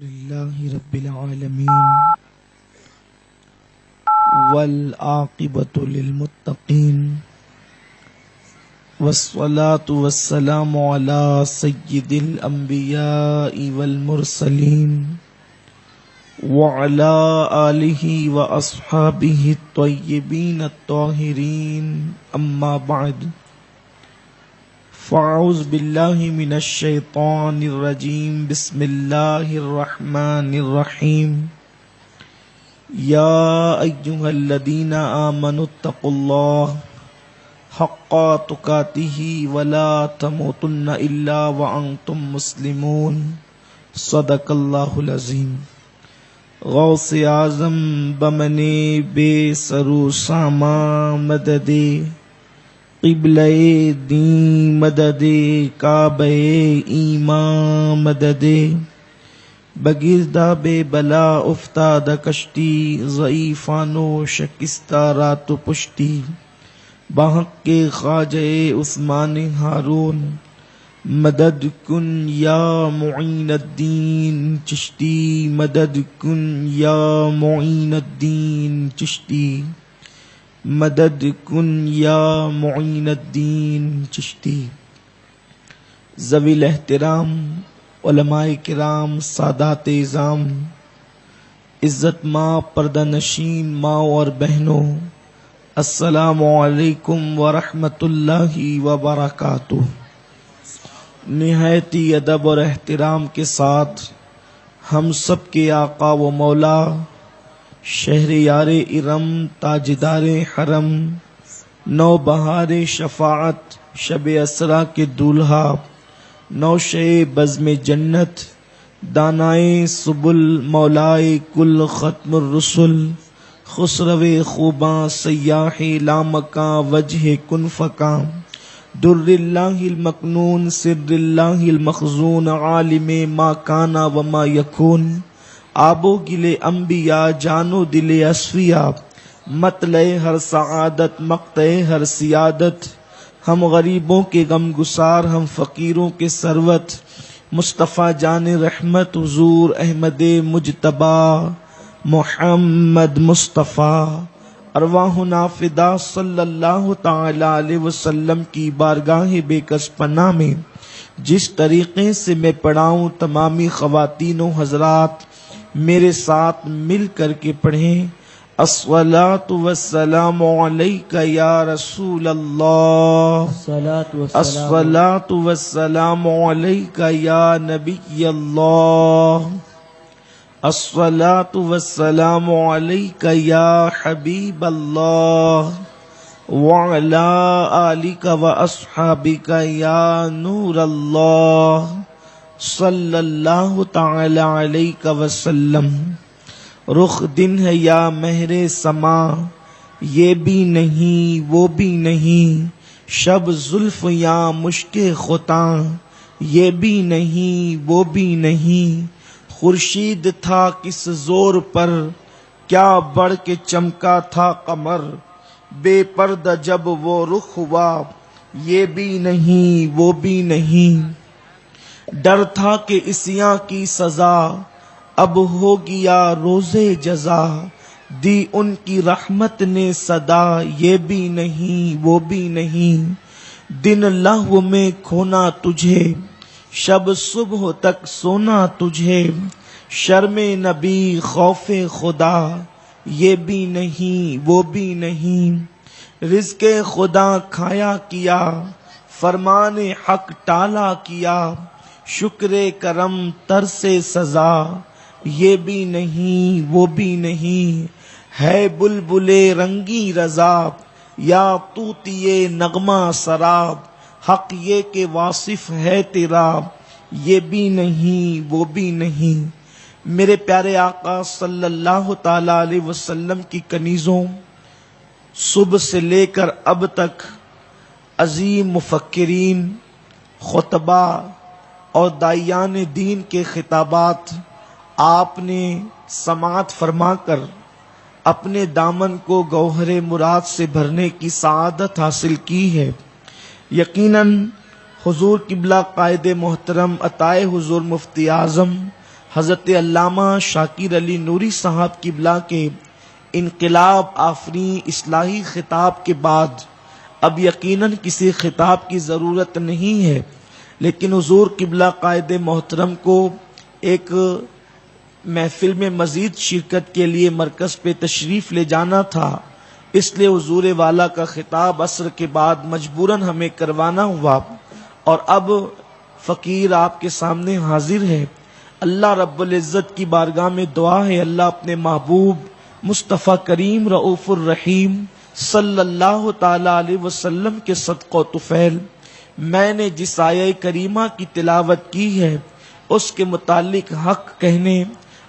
للہ رب العالمین والعاقبۃ للمتقین والصلاة والسلام علی سید الانبیاء والمرسلین وعلی آلہ واصحابہ الطیبین الطاہرین اما بعد فاعوذ باللہ من الشیطان الرجیم بسم اللہ الرحمن الرحیم یا ایہا الذین آمنوا اتقوا اللہ حق تقاتہ ولا تموتن الا وانتم مسلمون صدق اللہ العظیم۔ غوث اعظم بمنے بے سرو ساما مددے قبلہ دین مدد کعبہ ایمان مدد بگردہ بے بلا افتاد کشتی ضعیفانو شکستہ رات و پشتی بحق کے خواجہ عثمان ہارون مدد کن یا معین الدین چشتی مدد کن یا معین الدین چشتی مدد کن یا معین الدین چشتی۔ ذوی الاحترام علماء کرام سادات اعظام عزت ماں پردہ نشین ماں اور بہنوں، السلام علیکم ورحمۃ اللہ وبرکاتہ۔ نہایت ادب اور احترام کے ساتھ ہم سب کے آقا و مولا شہریار ارم تاجدار حرم نو بہار شفاعت شب اسرا کے دولہا نوشے بزم جنت دانائے سبل مولائے کل ختم الرسل خسرو خوباں سیاح لامکاں وجہ کن فکاں در اللہ المکنون سر اللہ المخزون عالم ما کانا وما یکون آبو گلے انبیاء جانو دل اصفیاء مطلع ہر سعادت مقطع ہر سیادت ہم غریبوں کے غم گسار ہم فقیروں کے ثروت مصطفیٰ جان رحمت حضور احمد مجتبی محمد مصطفیٰ ارواحنا فدا صلی اللہ تعالی علیہ وسلم کی بارگاہ بے کس پناہ میں جس طریقے سے میں پڑھاؤں تمامی خواتین و حضرات میرے ساتھ مل کر کے پڑھیں۔ الصلاۃ والسلام علیک یا رسول اللہ، الصلاۃ والسلام علیک یا نبی اللہ، الصلاۃ والسلام علیک یا حبیب اللہ وعلی آلک واصحابک یا نور اللہ صلی اللہ تعالی علیہ وسلم۔ رخ دن ہے یا مہر سما یہ بھی نہیں وہ بھی نہیں، شب زلف یا مشک خطاں یہ بھی نہیں وہ بھی نہیں، خورشید تھا کس زور پر کیا بڑھ کے چمکا تھا قمر، بے پردہ جب وہ رخ ہوا یہ بھی نہیں وہ بھی نہیں، ڈر تھا کہ عصیاں کی سزا اب ہو گیا روز جزا، دی ان کی رحمت نے صدا یہ بھی نہیں وہ بھی نہیں، دن لہو میں کھونا تجھے شب صبح تک سونا تجھے، شرم نبی خوف خدا یہ بھی نہیں وہ بھی نہیں، رزق خدا کھایا کیا فرمان حق ٹالا کیا، شکر کرم ترس سزا یہ بھی نہیں وہ بھی نہیں، ہے بلبل رنگی رضا یا طوطی نغمہ سراب، حق یہ کہ واصف ہے تیرا یہ بھی نہیں وہ بھی نہیں۔ میرے پیارے آقا صلی اللہ تعالی علیہ وسلم کی کنیزوں، صبح سے لے کر اب تک عظیم مفکرین، خطبہ اور داعیان دین کے خطابات آپ نے سماعت فرما کر اپنے دامن کو گوہر مراد سے بھرنے کی سعادت حاصل کی ہے۔ یقیناً حضور قبلہ قائد محترم عطائے حضور مفتی اعظم حضرت علامہ شاکر علی نوری صاحب قبلہ کے انقلاب آفریں اصلاحی خطاب کے بعد اب یقیناً کسی خطاب کی ضرورت نہیں ہے، لیکن حضور قبلہ قائد محترم کو ایک محفل میں مزید شرکت کے لیے مرکز پہ تشریف لے جانا تھا، اس لیے حضور والا کا خطاب عصر کے بعد مجبوراً ہمیں کروانا ہوا، اور اب فقیر آپ کے سامنے حاضر ہے۔ اللہ رب العزت کی بارگاہ میں دعا ہے، اللہ اپنے محبوب مصطفیٰ کریم رؤوف الرحیم صلی اللہ تعالی علیہ وسلم کے صدقہ و طفیل میں نے جس آیہ کریمہ کی تلاوت کی ہے اس کے متعلق حق کہنے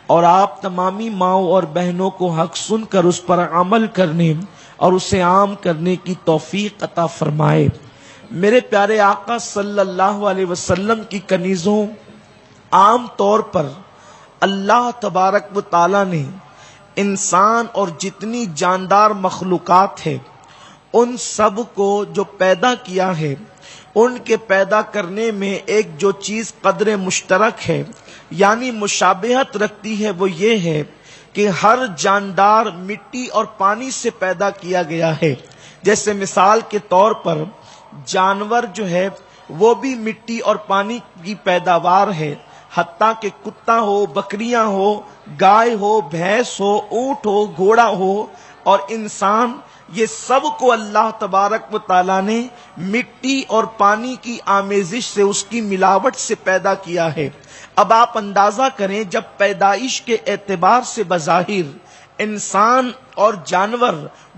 اور آپ تمامی ماؤں اور بہنوں کو حق سن کر اس پر عمل کرنے اور اسے عام کرنے کی توفیق عطا فرمائے۔ میرے پیارے آقا صلی اللہ علیہ وسلم کی کنیزوں، عام طور پر اللہ تبارک و تعالی نے انسان اور جتنی جاندار مخلوقات ہے ان سب کو جو پیدا کیا ہے، ان کے پیدا کرنے میں ایک جو چیز قدر مشترک ہے یعنی مشابہت رکھتی ہے، وہ یہ ہے کہ ہر جاندار مٹی اور پانی سے پیدا کیا گیا ہے۔ جیسے مثال کے طور پر جانور جو ہے وہ بھی مٹی اور پانی کی پیداوار ہے، حتیٰ کہ کتا ہو، بکریاں ہو، گائے ہو، بھینس ہو، اونٹ ہو، گھوڑا ہو اور انسان، یہ سب کو اللہ تبارک و تعالیٰ نے مٹی اور پانی کی آمیزش سے، اس کی ملاوٹ سے پیدا کیا ہے۔ اب آپ اندازہ کریں، جب پیدائش کے اعتبار سے بظاہر انسان اور جانور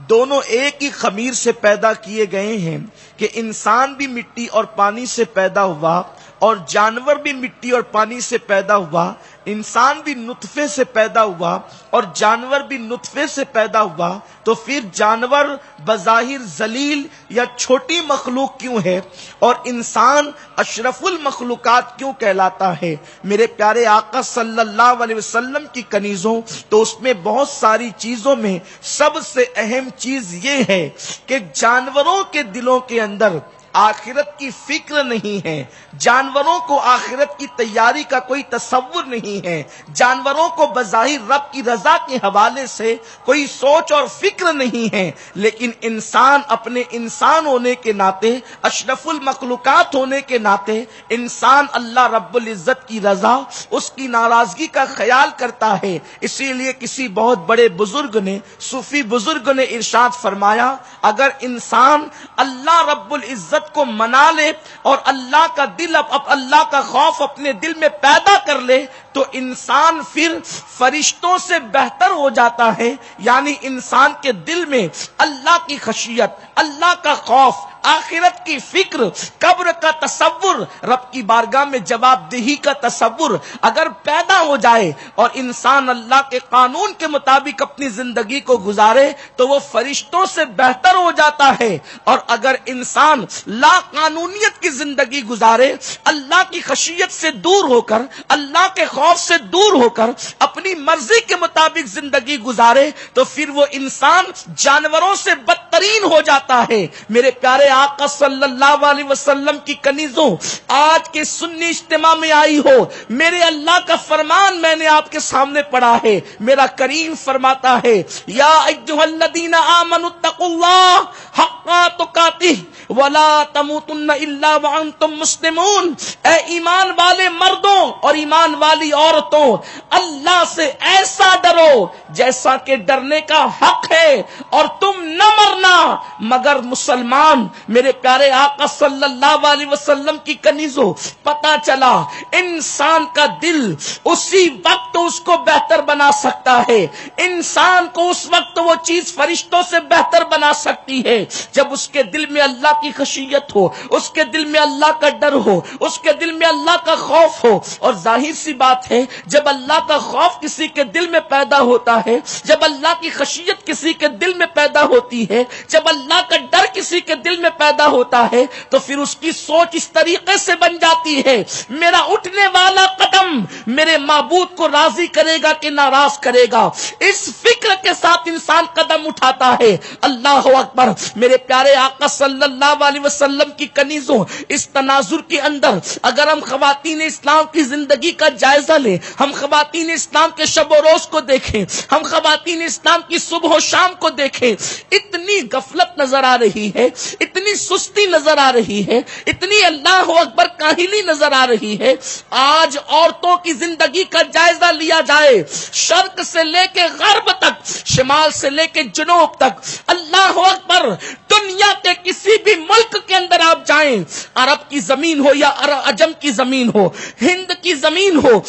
دونوں ایک ہی خمیر سے پیدا کیے گئے ہیں کہ انسان بھی مٹی اور پانی سے پیدا ہوا اور جانور بھی مٹی اور پانی سے پیدا ہوا، انسان بھی نطفے سے پیدا ہوا اور جانور بھی نطفے سے پیدا ہوا، تو پھر جانور بظاہر ذلیل یا چھوٹی مخلوق کیوں ہے اور انسان اشرف المخلوقات کیوں کہلاتا ہے؟ میرے پیارے آقا صلی اللہ علیہ وسلم کی کنیزوں، تو اس میں بہت ساری چیزوں میں سب سے اہم چیز یہ ہے کہ جانوروں کے دلوں کے اندر آخرت کی فکر نہیں ہے، جانوروں کو آخرت کی تیاری کا کوئی تصور نہیں ہے، جانوروں کو بظاہر رب کی رضا کے حوالے سے کوئی سوچ اور فکر نہیں ہے، لیکن انسان اپنے انسان ہونے کے ناطے، اشرف المخلوقات ہونے کے ناطے، انسان اللہ رب العزت کی رضا، اس کی ناراضگی کا خیال کرتا ہے۔ اسی لیے کسی بہت بڑے بزرگ نے، صوفی بزرگ نے ارشاد فرمایا، اگر انسان اللہ رب العزت کو منا لے اور اللہ کا دل، اللہ کا خوف اپنے دل میں پیدا کر لے تو انسان پھر فرشتوں سے بہتر ہو جاتا ہے، یعنی انسان کے دل میں اللہ کی خشیت، اللہ کا خوف، آخرت کی فکر، قبر کا تصور، رب کی بارگاہ میں جواب دہی کا تصور اگر پیدا ہو جائے اور انسان اللہ کے قانون کے مطابق اپنی زندگی کو گزارے تو وہ فرشتوں سے بہتر ہو جاتا ہے، اور اگر انسان لا قانونیت کی زندگی گزارے، اللہ کی خشیت سے دور ہو کر، اللہ کے خوف سے دور ہو کر اپنی مرضی کے مطابق زندگی گزارے تو پھر وہ انسان جانوروں سے بدترین ہو جاتا ہے۔ میرے پیارے آقا صلی اللہ علیہ وسلم کی کنیزوں، آج کے سنی اجتماع میں آئی ہو، میرے اللہ کا فرمان میں نے آپ کے سامنے پڑھا ہے۔ میرا کریم فرماتا ہے، یا ایھا الذین آمنوا اتقوا اللہ حق تقاتہ ولا تموتن الا وانتم مسلمون، اے ایمان والے مردوں اور ایمان والی عورتوں، اللہ سے ایسا ڈرو جیسا کہ ڈرنے کا حق ہے، اور تم نہ مرنا مگر مسلمان۔ میرے پیارے آقا صلی اللہ علیہ وسلم کی کنیزوں، پتہ چلا انسان کا دل اسی وقت اس کو بہتر بنا سکتا ہے، انسان کو اس وقت وہ چیز فرشتوں سے بہتر بنا سکتی ہے جب اس کے دل میں اللہ کی خشیت ہو، اس کے دل میں اللہ کا ڈر ہو، اس کے دل میں اللہ کا خوف ہو۔ اور ظاہر سی بات ہے، جب اللہ کا خوف کسی کے دل میں پیدا ہوتا ہے، جب اللہ کی خشیت کسی کے دل میں پیدا ہوتی ہے، جب اللہ کا ڈر کسی کے دل میں پیدا ہوتا ہے، تو پھر اس کی سوچ اس طریقے سے بن جاتی ہے، میرا اٹھنے والا قدم میرے معبود کو راضی کرے گا کہ ناراض کرے گا۔ اس فکر کے ساتھ انسان قدم اٹھاتا ہے۔ اللہ اکبر۔ میرے پیارے آقا صلی اللہ علیہ وسلم کی کنیزوں، اس تناظر کے اندر اگر ہم خواتین اسلام کی زندگی کا جائزہ لیں، ہم خواتین اسلام کے شب و روز کو دیکھیں، ہم خواتین اسلام کی صبح و شام کو دیکھیں، اتنی غفلت نظر آ رہی ہے، اتنی سستی نظر آ رہی ہے، اتنی اللہ اکبر کاہلی نظر آ رہی ہے۔ آج عورتوں کی زندگی کا جائزہ لیا جائے، شرق سے لے کے غرب تک، شمال سے لے کے جنوب تک، اللہ اکبر، دنیا کے کسی بھی ملک کے اندر آپ جائیں، عرب کی زمین ہو یا عجم کی زمین ہو، ہند کی زمین ہو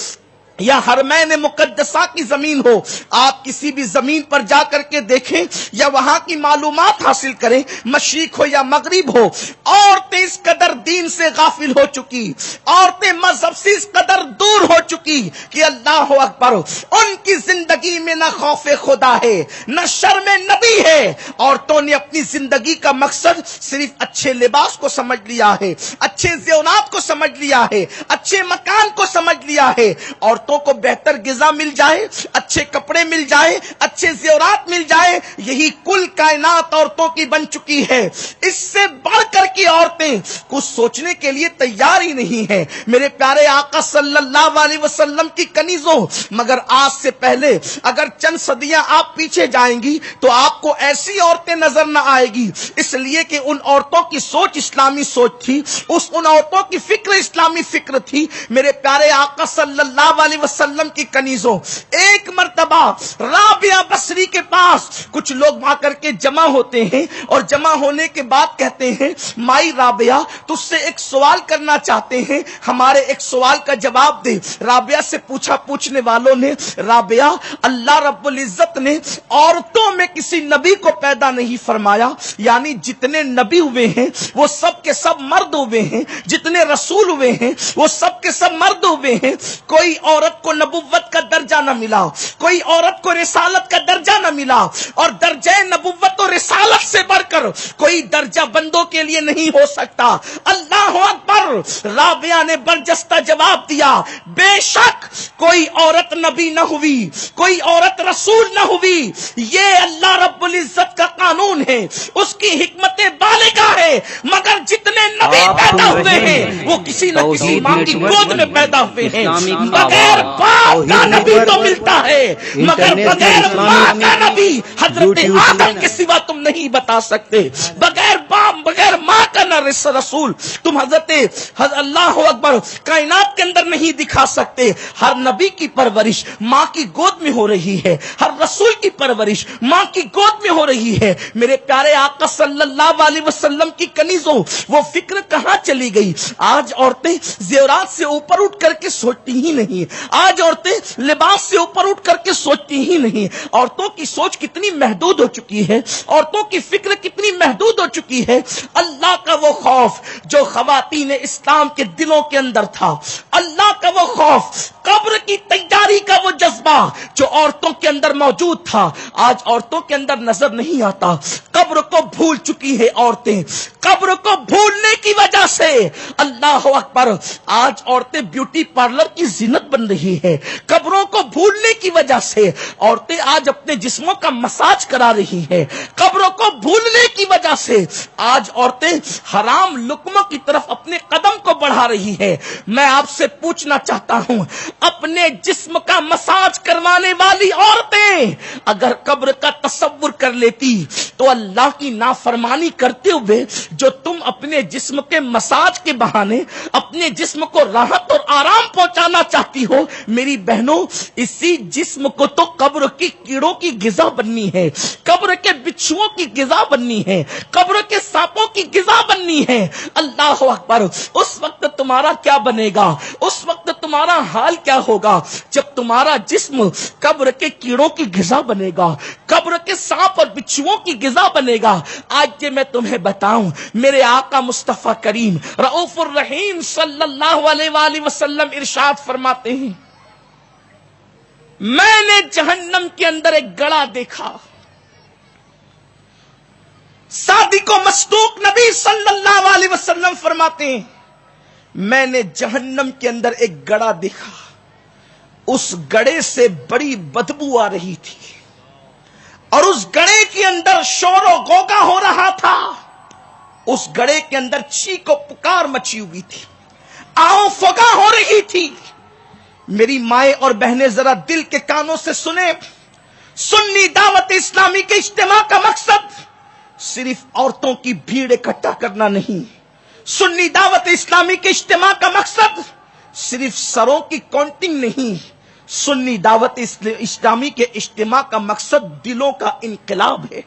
یا حرمین مقدسہ کی زمین ہو، آپ کسی بھی زمین پر جا کر کے دیکھیں یا وہاں کی معلومات حاصل کریں، مشرق ہو یا مغرب ہو، عورتیں اس قدر دین سے غافل ہو چکی، عورتیں مذہب سے اس قدر دور ہو چکی کہ اللہ اکبر، ان کی زندگی میں نہ خوف خدا ہے، نہ شرم نبی ہے۔ عورتوں نے اپنی زندگی کا مقصد صرف اچھے لباس کو سمجھ لیا ہے، اچھے زیورات کو سمجھ لیا ہے، اچھے مکان کو سمجھ لیا ہے۔ عورتوں کو بہتر غذا مل جائے، اچھے کپڑے مل جائے، اچھے زیورات مل جائے، یہی کل کائنات عورتوں کی بن چکی ہے۔ اس سے بڑھ کر کی عورتیں کچھ سوچنے کے لیے تیار ہی نہیں ہے۔ میرے پیارے آقا صلی اللہ علیہ وسلم کی کنیزوں، مگر آج سے پہلے اگر چند صدیاں آپ پیچھے جائیں گی تو آپ کو ایسی عورتیں نظر نہ آئے گی، اس لیے کہ ان عورتوں کی سوچ اسلامی سوچ تھی، ان عورتوں کی فکر اسلامی فکر تھی۔ میرے پیارے آقا صلی اللہ علیہ وسلم کی کنیزوں، ایک مرتبہ رابعہ بصری کے پاس کچھ لوگ آ کر کے جمع ہوتے ہیں اور جمع ہونے کے بعد کہتے ہیں، مائی رابعہ تجھ سے ایک سوال کرنا چاہتے ہیں، ہمارے ایک سوال کا جواب دے۔ رابعہ سے پوچھنے والوں نے، رابعہ اللہ رب العزت نے عورتوں میں کسی نبی کو پیدا نہیں فرمایا، یعنی جتنے نبی ہوئے ہیں وہ سب کے سب مرد ہوئے ہیں، جتنے رسول ہوئے ہیں وہ سب کے سب مرد ہوئے ہیں، کوئی عورت کو نبوت کا درجہ نہ ملا، کوئی عورت کو رسالت کا درجہ نہ ملا، اور درجہ نبوت اور رسالت سے بڑھ کر کوئی درجہ بندوں کے لیے نہیں ہو سکتا۔ اللہ اکبر۔ رابعہ نے برجستہ جواب دیا، بے شک کوئی عورت نبی نہ ہوئی، کوئی عورت رسول نہ ہوئی، یہ اللہ رب العزت کا قانون ہے، اس کی حکمت بالغہ ہے، مگر جتنے نبی پیدا ہوئے ہیں وہ کسی نہ کسی ماں کی گود میں پیدا ہوئے ہیں۔ بغیر باپ کا نبی تو ملتا ہے، مگر بغیر ماں کا نبی حضرت آدم کے سوا تم نہیں بتا سکتے۔ بغیر باپ بغیر ماں کا نہ رسول تم حضرت اللہ اکبر کائنات کے اندر نہیں دکھا سکتے۔ ہر نبی کی پرورش ماں کی گود میں ہو رہی ہے، ہر رسول کی پرورش ماں کی گود میں ہو رہی ہے۔ میرے پیارے آقا صلی اللہ علیہ وسلم کی کنیزوں، وہ فکر کہاں چلی گئی؟ آج عورتیں زیورات سے اوپر اٹھ کر کے سوچتی ہی نہیں، آج عورتیں لباس سے اوپر اٹھ کر کے سوچتی ہی نہیں۔ عورتوں کی سوچ کتنی محدود ہو چکی ہے، عورتوں کی فکر کتنی محدود ہو چکی ہے۔ اللہ کا وہ خوف جو خواتین اسلام کے دلوں کے اندر تھا، اللہ کا وہ خوف، قبر کی تیاری کا وہ جذبہ جو عورتوں کے اندر موجود تھا، آج عورتوں کے اندر نظر نہیں آتا۔ قبر کو بھول چکی ہے عورتیں، قبر کو بھولنے کی وجہ سے اللہ اکبر آج عورتیں بیوٹی پارلر کی زینت بن رہی ہے۔ قبروں کو بھولنے کی وجہ سے عورتیں آج اپنے جسموں کا مساج کرا رہی ہے۔ قبروں کو بھولنے کی وجہ سے آج عورتیں حرام لقموں کی طرف اپنے قدم کو بڑھا رہی ہے۔ میں آپ سے پوچھنا چاہتا ہوں، اپنے جسم کا مساج کروانے والی عورتیں اگر قبر کا تصور کر لیتی تو اللہ کی نافرمانی کرتے ہوئے جو تم اپنے جسم کے مساج کے بہانے اپنے جسم کو راحت اور آرام پہنچانا چاہتی ہو، میری بہنوں، اسی جسم کو تو قبر کی کیڑوں کی غذا بننی ہے، قبر کے بچھوؤں کی غذا بننی ہے، قبر کے سانپوں کی غذا بننی ہے۔ اللہ اکبر۔ اس وقت تمہارا کیا بنے گا؟ اس وقت تمہارا حال کیا ہوگا جب تمہارا جسم قبر کے کیڑوں کی غذا بنے گا، قبر کے سانپ اور بچھوؤں کی غذا بنے گا۔ آج یہ میں تمہیں بتاؤں، میرے آقا مصطفیٰ کریم رؤوف الرحیم صلی اللہ علیہ وآلہ وسلم ارشاد فرماتے ہیں، میں نے جہنم کے اندر ایک گڑھا دیکھا. صادق و مصدوق نبی صلی اللہ علیہ وسلم فرماتے ہیں میں نے جہنم کے اندر ایک گڑھا دیکھا. اس گڑھے سے بڑی بدبو آ رہی تھی اور اس گڑھے کے اندر شور و غوغا ہو رہا تھا. اس گڑھے کے اندر چیخ و پکار مچی ہوئی تھی, آؤ فغا ہو رہی تھی. میری مائیں اور بہنیں ذرا دل کے کانوں سے سنیں. سنی دعوت اسلامی کے اجتماع کا مقصد صرف عورتوں کی بھیڑ اکٹھا کرنا نہیں. سنی دعوت اسلامی کے اجتماع کا مقصد صرف سروں کی کاؤنٹنگ نہیں. سنی دعوت اسلامی کے اجتماع کا مقصد دلوں کا انقلاب ہے.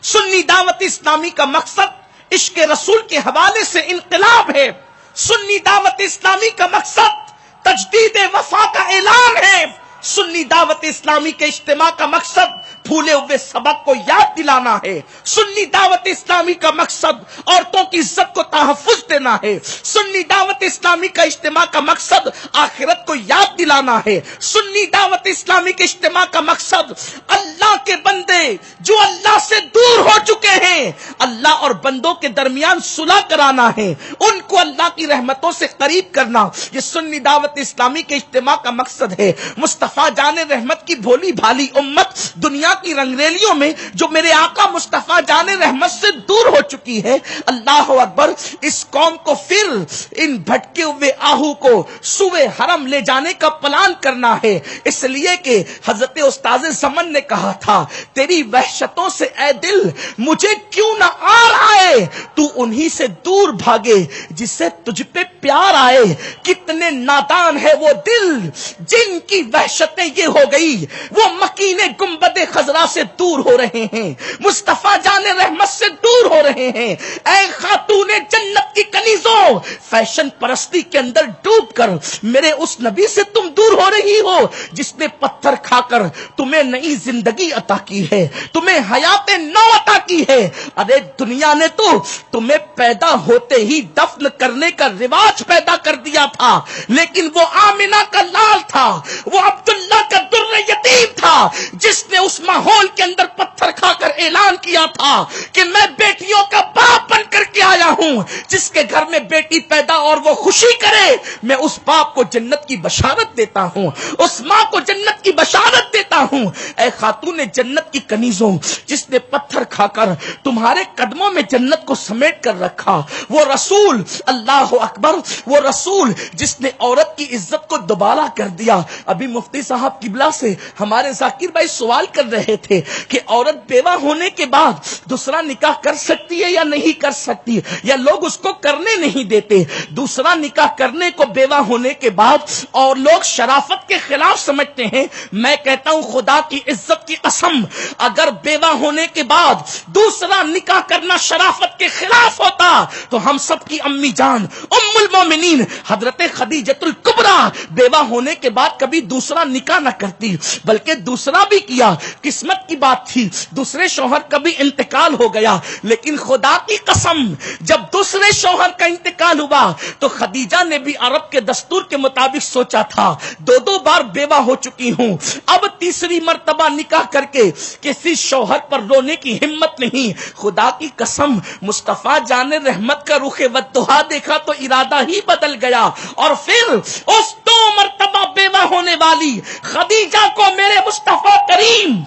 سنی دعوت اسلامی کا مقصد عشق رسول کے حوالے سے انقلاب ہے. سنی دعوت اسلامی کا مقصد تجدید وفا کا اعلان ہے. سنی دعوت اسلامی کے اجتماع کا مقصد بھولے ہوئے سبق کو یاد دلانا ہے. سنی دعوت اسلامی کا مقصد عورتوں کی عزت کو تحفظ دینا ہے. سنی دعوت اسلامی کا اجتماع کا مقصد آخرت کو یاد دلانا ہے. سنی دعوت اسلامی کے اجتماع کا مقصد اللہ کے بندے جو اللہ سے دور ہو چکے ہیں, اللہ اور بندوں کے درمیان صلح کرانا ہے, ان کو اللہ کی رحمتوں سے قریب کرنا. یہ سنی دعوت اسلامی کے اجتماع کا مقصد ہے. مصطفیٰ جان رحمت کی بھولی بھالی امت دنیا کی رنگریلیوں میں جو میرے آقا مصطفیٰ جان رحمت سے دور ہو چکی ہے, اللہ اکبر, اس قوم کو پھر ان بھٹکے ہوئے آہو کو سوئے حرم لے جانے کا پلان کرنا ہے. اس لیے کہ حضرت استاد زمن نے کہا تھا تیری وحشتوں سے اے دل مجھے کیوں نہ آر آئے, تو انہی سے دور بھاگے جس سے تجھ پہ پیار آئے. کتنے نادان ہے وہ دل جن کی وحشتیں یہ ہو گئی وہ مکین گنبد خضرا سے دور ہو رہے ہیں, مصطفیٰ جان رحمت سے دور ہو رہے ہیں. اے خاتون جنت کی کنیزوں, فیشن پرستی کے اندر ڈوب کر میرے اس نبی سے تم دور ہو رہی ہو جس نے پتھر کھا کر تمہیں نئی زندگی عطا کی ہے, تمہیں حیات نو عطا کی ہے. ارے دنیا نے تو تمہیں پیدا ہوتے ہی دفن کرنے کا رواج پیدا کر دیا تھا, لیکن وہ آمنہ کا لال تھا, وہ عبداللہ کا در یتیم تھا جس نے اس ماحول کے اندر پتھر کھا کر اعلان کیا تھا کہ میں بیٹیوں کا باپ بن کر کے آیا ہوں. جس کے گھر میں بیٹی پیدا اور وہ خوشی کرے میں اس باپ کو جنت کی بشارت دیتا ہوں, اس ماں کو جنت کی بشارت دیتا ہوں. اے خاتون جنت کی کنیزوں, جس نے پتھر کھا کر تمہارے قدموں میں جنت کو سمیٹ کر رکھا, وہ رسول, اللہ اکبر, وہ رسول جس نے عورت کی عزت کو دوبارہ کر دیا. ابھی مفتی صاحب قبلہ سے ہمارے ذاکر بھائی سوال کر رہے تھے کہ عورت بیوہ ہونے کے بعد دوسرا نکاح کر سکتی ہے یا نہیں کر سکتی, یا لوگ اس کو کرنے نہیں دیتے. دوسرا نکاح کرنے کو بیوہ ہونے کے بعد اور لوگ شرافت کے خلاف سمجھتے ہیں. میں کہتا ہوں خدا کی عزت کی قسم, اگر بیوہ ہونے کے بعد دوسرا نکاح کرنا شرافت کے خلاف ہوتا تو ہم سب کی امی جان ام المومنین حضرت خدیجۃ الکبریٰ بیوہ ہونے کے بعد کبھی دوسرا نکاح نہ کرتی, بلکہ دوسرا بھی کیا, قسمت کی بات تھی, دوسرے شوہر کا بھی انتقال ہو گیا. لیکن خدا کی قسم جب دوسرے شوہر کا انتقال ہوا تو خدیجہ نے بھی عرب کے دستور کے مطابق سوچا تھا دو بار بیوہ ہو چکی ہوں, اب تیسری مرتبہ نکاح کر کے کسی شوہر پر رونے کی ہمت نہیں. خدا کی قسم مصطفیٰ جان رحمت کا رخ والضحیٰ دیکھا تو ارادہ ہی بدل گیا, اور پھر اس 2 مرتبہ بیوہ ہونے والی خدیجہ کو میرے مصطفیٰ کریم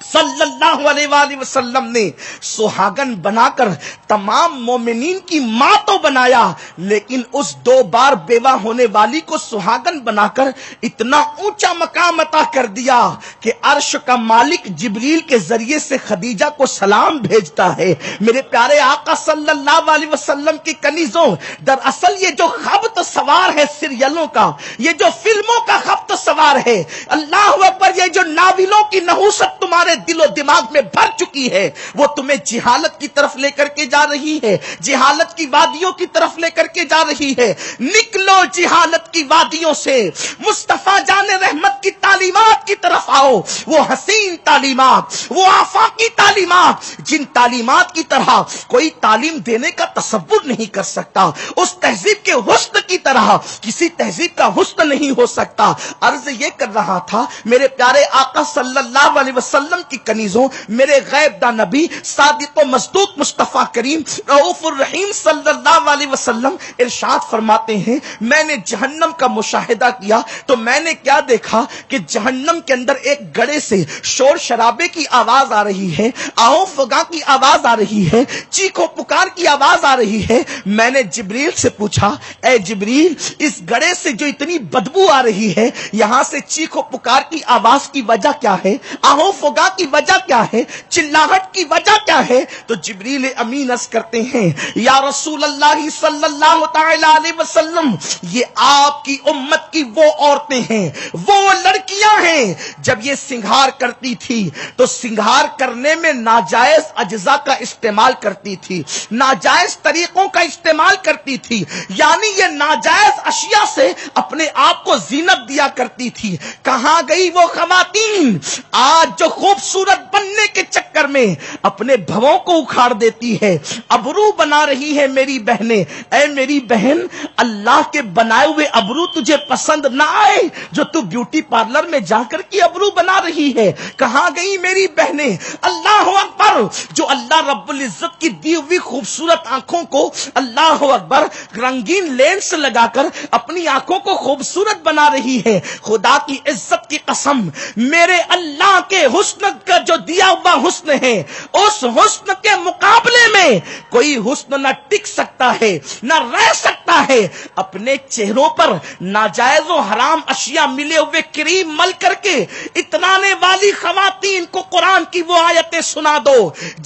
صلی اللہ علیہ وآلہ وسلم نے سہاگن بنا کر تمام مومنین کی ماں تو بنایا, لیکن اس 2 بار بیوہ ہونے والی کو سہاگن بنا کر اتنا اونچا مقام عطا کر دیا کہ عرش کا مالک جبریل کے ذریعے سے خدیجہ کو سلام بھیجتا ہے. میرے پیارے آقا صلی اللہ علیہ وسلم کی کنیزوں, دراصل یہ جو خبط سوار ہے سیریلوں کا, یہ جو فلموں کا خبط سوار ہے, اللہ اکبر, یہ جو ناولوں کی نحوست تمہارے دل و دماغ میں بھر چکی ہے, وہ تمہیں جہالت کی طرف لے کر کے جا رہی ہے, جہالت کی وادیوں کی طرف لے کر کے جا رہی ہے. نکلو جہالت کی وادیوں سے, مصطفیٰ جان رحمت کی تعلیمات کی کی طرف آؤ، وہ حسین تعلیمات، وہ آفاقی تعلیمات جن تعلیمات کی طرح کوئی تعلیم دینے کا تصور نہیں کر سکتا، اس تہذیب کے حسن کی طرح کسی تہذیب کا حسن نہیں ہو سکتا۔ عرض یہ کر رہا تھا میرے پیارے آقا صلی اللہ علیہ وسلم کی کنیزوں، میرے غیب دا نبی صادق و مصدوق مصطفیٰ کریم رؤوف الرحیم صلی اللہ علیہ وسلم ارشاد فرماتے ہیں، میں نے جہنم کا مشاہدہ کیا تو میں نے کیا دیکھا کہ جہنم کے اندر ایک گڑھے سے شور شرابے کی آواز آ رہی ہے، آہو فغاں کی آواز آ رہی ہے، چیخو پکار کی آواز آ رہی ہے۔ میں نے جبریل سے پوچھا، اے جبریل، اس گڑھے سے جو اتنی بدبو آ رہی ہے، یہاں سے چیخو پکار کی آواز کی وجہ کیا ہے؟ آہو فغاں کی وجہ کیا ہے؟ چلاہٹ کی وجہ کیا ہے؟ تو جبریل امین عرض کرتے ہیں، یا رسول اللہ صلی اللہ تعالی علیہ وسلم، یہ آپ کی امت کی وہ عورتیں ہیں، وہ لڑکیاں ہیں، جب یہ سنگھار کرتی تھی تو سنگھار کرنے میں ناجائز اجزاء کا استعمال کرتی تھی، ناجائز طریقوں کا استعمال کرتی تھی، یعنی یہ ناجائز اشیاء سے اپنے آپ کو زینت دیا کرتی تھی۔ کہاں گئی وہ خواتین آج جو خوبصورت بننے کے چکر میں اپنے بھووں کو اکھاڑ دیتی ہے، ابرو بنا رہی ہے میری بہنیں؟ اے میری بہن، اللہ کے بنائے ہوئے ابرو تجھے پسند نہ آئے جو تو بیوٹی پارلر میں جا کر کے ابرو بنا رہی ہے؟ کہاں گئی میری بہنیں؟ اللہ اکبر، جو اللہ رب العزت کی دی ہوئی خوبصورت آنکھوں کو اللہ اکبر رنگین لینس لگا کر اپنی آنکھوں کو خوبصورت بنا رہی ہے، خدا کی عزت کی قسم، میرے اللہ کے حسن کا جو دیا ہوا حسن ہے، اس حسن کے مقابلے میں کوئی حسن نہ ٹک سکتا ہے، نہ رہ سکتا ہے۔ اپنے چہروں پر ناجائز و حرام اشیاء ملے ہوئے کریم مل کر کے اترانے والی خواتین کو قرآن کی وہ آیتیں سنا دو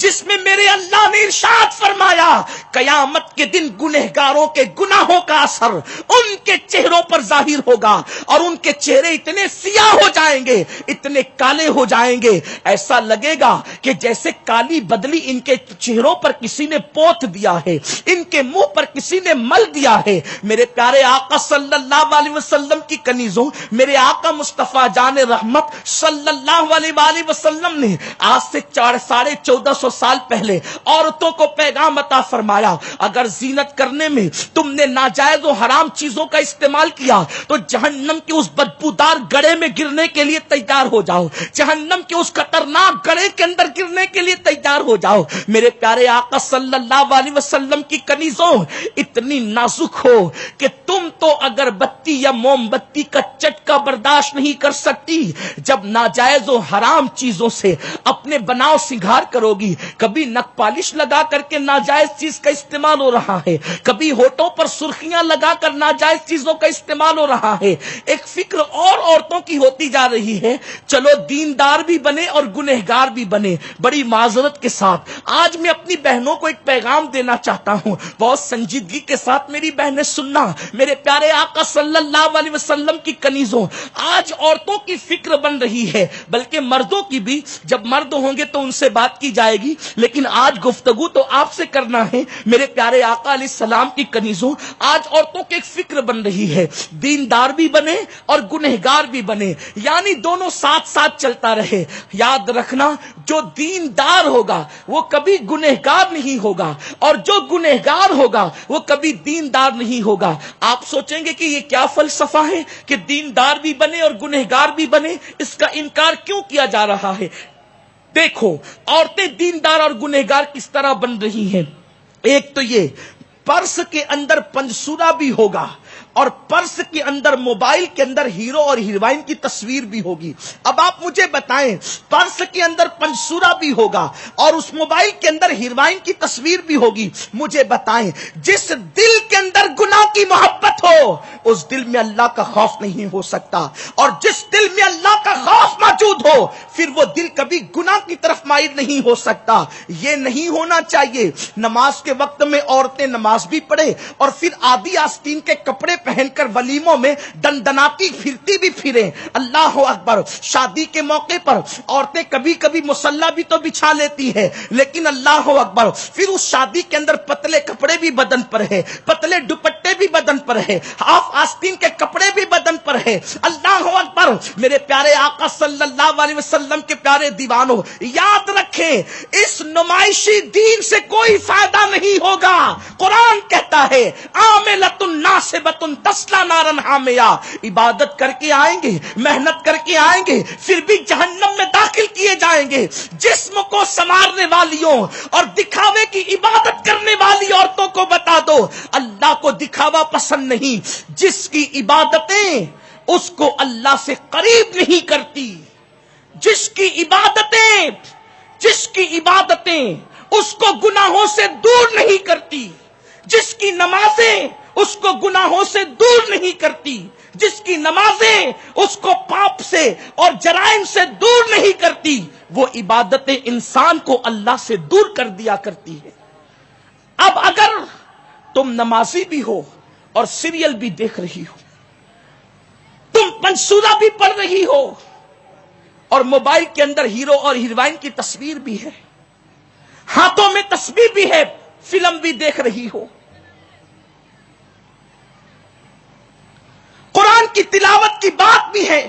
جس میں میرے اللہ نے ارشاد فرمایا، قیامت کے دن گنہگاروں کے گناہوں کا اثر ان کے چہروں پر ظاہر ہوگا اور ان کے چہرے اتنے سیاہ ہو جائیں گے، اتنے کالے ہو جائیں گے، ایسا لگے گا کہ جیسے کالی بدلی ان کے چہروں پر کسی نے پوت دیا ہے، ان کے منہ پر کسی نے مل دیا ہے۔ میرے پیارے آقا صلی اللہ علیہ وسلم کی کنیزوں، میرے آقا مصطفیٰ جان رحمت صلی اللہ علیہ وآلہ وسلم نے آج سے 1450 سال پہلے عورتوں کو پیغام عطا فرمایا، اگر زینت کرنے میں تم نے ناجائز و حرام چیزوں کا استعمال کیا تو جہنم کے اس بدبودار گڑھے میں گرنے کے لیے تیار ہو جاؤ، جہنم کے اس خطرناک گڑھے کے اندر گرنے کے لیے تیار ہو جاؤ۔ میرے پیارے آقا صلی اللہ علیہ وسلم کی کنیزوں اتنی نازک ہو کہ تم تو اگر بتی یا موم بتی کا چٹکا برداشت نہیں کر سکتی، جب ناجائز و حرام چیزوں سے اپنے بناؤ سنگھار کرو گی، کبھی نک پالش لگا کر کے ناجائز چیز کا استعمال ہو رہا ہے، کبھی ہونٹوں پر سرخیاں لگا کر ناجائز چیزوں کا استعمال ہو رہا ہے، ایک فکر اور عورتوں کی ہوتی جا رہی ہے، چلو دیندار بھی بنے اور گنہگار بھی بنے۔ بڑی معذرت کے ساتھ آج میں اپنی بہنوں کو ایک پیغام دینا چاہتا ہوں، بہت سنجیدگی کے ساتھ میری بہنیں سننا، میرے پیارے آقا صلی اللہ علیہ وسلم کی کنیزوں، آج عورتوں کی فکر بن رہی ہے، بلکہ مردوں کی بھی، جب مرد ہوں گے تو ان سے بات کی جائے گی، لیکن آج گفتگو تو آپ سے کرنا ہے۔ میرے پیارے آقا علیہ السلام کی کنیزوں، آج عورتوں کی ایک فکر بن رہی ہے، دیندار بھی بنے اور گنہگار بھی بنے، یعنی دونوں ساتھ ساتھ چلتا رہے۔ یاد رکھنا، جو دیندار ہوگا وہ کبھی گنہگار نہیں ہوگا، اور جو گنہگار ہوگا وہ کبھی دیندار نہیں ہوگا۔ آپ سوچیں گے کہ یہ کیا فلسفہ ہے کہ دیندار بھی بنے اور گنہگار بھی بنے، اس کا انکار کیوں کیا جا رہا ہے؟ دیکھو، عورتیں دیندار اور گنہگار کس طرح بن رہی ہیں۔ ایک تو یہ، پرس کے اندر پنسورا بھی ہوگا اور پرس کے اندر موبائل کے اندر ہیرو اور ہیروئن کی تصویر بھی ہوگی۔ اب آپ مجھے بتائیں، پرس کے اندر پنسورا بھی ہوگا اور اس موبائل کے اندر ہیروئن کی تصویر بھی ہوگی، مجھے بتائیں جس دل کے اندر گناہ کی محبت ہو اس دل میں اللہ کا خوف نہیں ہو سکتا، اور جس دل میں اللہ کا خوف موجود موجود ہو پھر وہ دل کبھی گناہ کی طرف مائل نہیں ہو سکتا. یہ نہیں ہونا چاہیے. نماز کے وقت میں عورتیں نماز بھی پڑھے اور پھر آدھی آستین کے کپڑے پہن کر ولیموں میں دندناتی پھرتی بھی پھریں. اللہ اکبر. شادی کے موقع پر عورتیں کبھی کبھی مصلی بھی تو بچھا لیتی ہے, لیکن اللہ اکبر پھر اس شادی کے اندر پتلے کپڑے بھی بدن پر ہے, پتلے دوپٹے بھی بدن پر ہے, ہاف آستین کے کپڑے بھی بدن پر ہے. اللہ اکبر. میرے پیارے آقا صلی اللہ علیہ وسلم کے پیارے دیوانوں, یاد رکھیں اس نمائشی دین سے کوئی فائدہ نہیں ہوگا. قرآن کہتا ہے عاملۃ ناصبۃ تصلی نارا حامیہ. عبادت کر کے آئیں گے, محنت کر کے آئیں گے, پھر بھی جہنم میں داخل کیے جائیں گے. جسم کو سنوارنے والیوں اور دکھاوے کی عبادت کرنے والی عورتوں کو بتا دو, اللہ کو دکھاوا پسند نہیں. جس کی عبادتیں اس کو اللہ سے قریب نہیں کرتی, جس کی عبادتیں اس کو گناہوں سے دور نہیں کرتی, جس کی نمازیں اس کو گناہوں سے دور نہیں کرتی, جس کی نمازیں اس کو پاپ سے اور جرائم سے دور نہیں کرتی, وہ عبادتیں انسان کو اللہ سے دور کر دیا کرتی ہے. اب اگر تم نمازی بھی ہو اور سیریل بھی دیکھ رہی ہو, تم منصورہ بھی پڑھ رہی ہو اور موبائل کے اندر ہیرو اور ہیروئن کی تصویر بھی ہے, ہاتھوں میں تسبیح بھی ہے, فلم بھی دیکھ رہی ہو, قرآن کی تلاوت کی بات بھی ہے,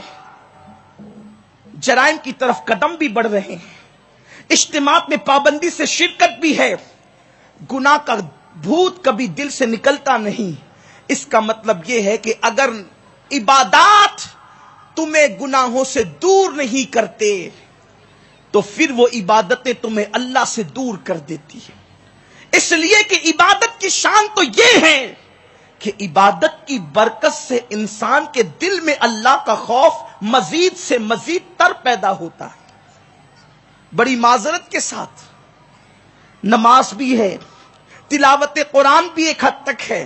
جرائم کی طرف قدم بھی بڑھ رہے ہیں, اجتماعات میں پابندی سے شرکت بھی ہے, گناہ کا بھوت کبھی دل سے نکلتا نہیں. اس کا مطلب یہ ہے کہ اگر عبادات تمہیں گناہوں سے دور نہیں کرتے تو پھر وہ عبادتیں تمہیں اللہ سے دور کر دیتی ہیں. اس لیے کہ عبادت کی شان تو یہ ہے کہ عبادت کی برکت سے انسان کے دل میں اللہ کا خوف مزید سے مزید تر پیدا ہوتا ہے. بڑی معذرت کے ساتھ نماز بھی ہے, تلاوت قرآن بھی ایک حد تک ہے,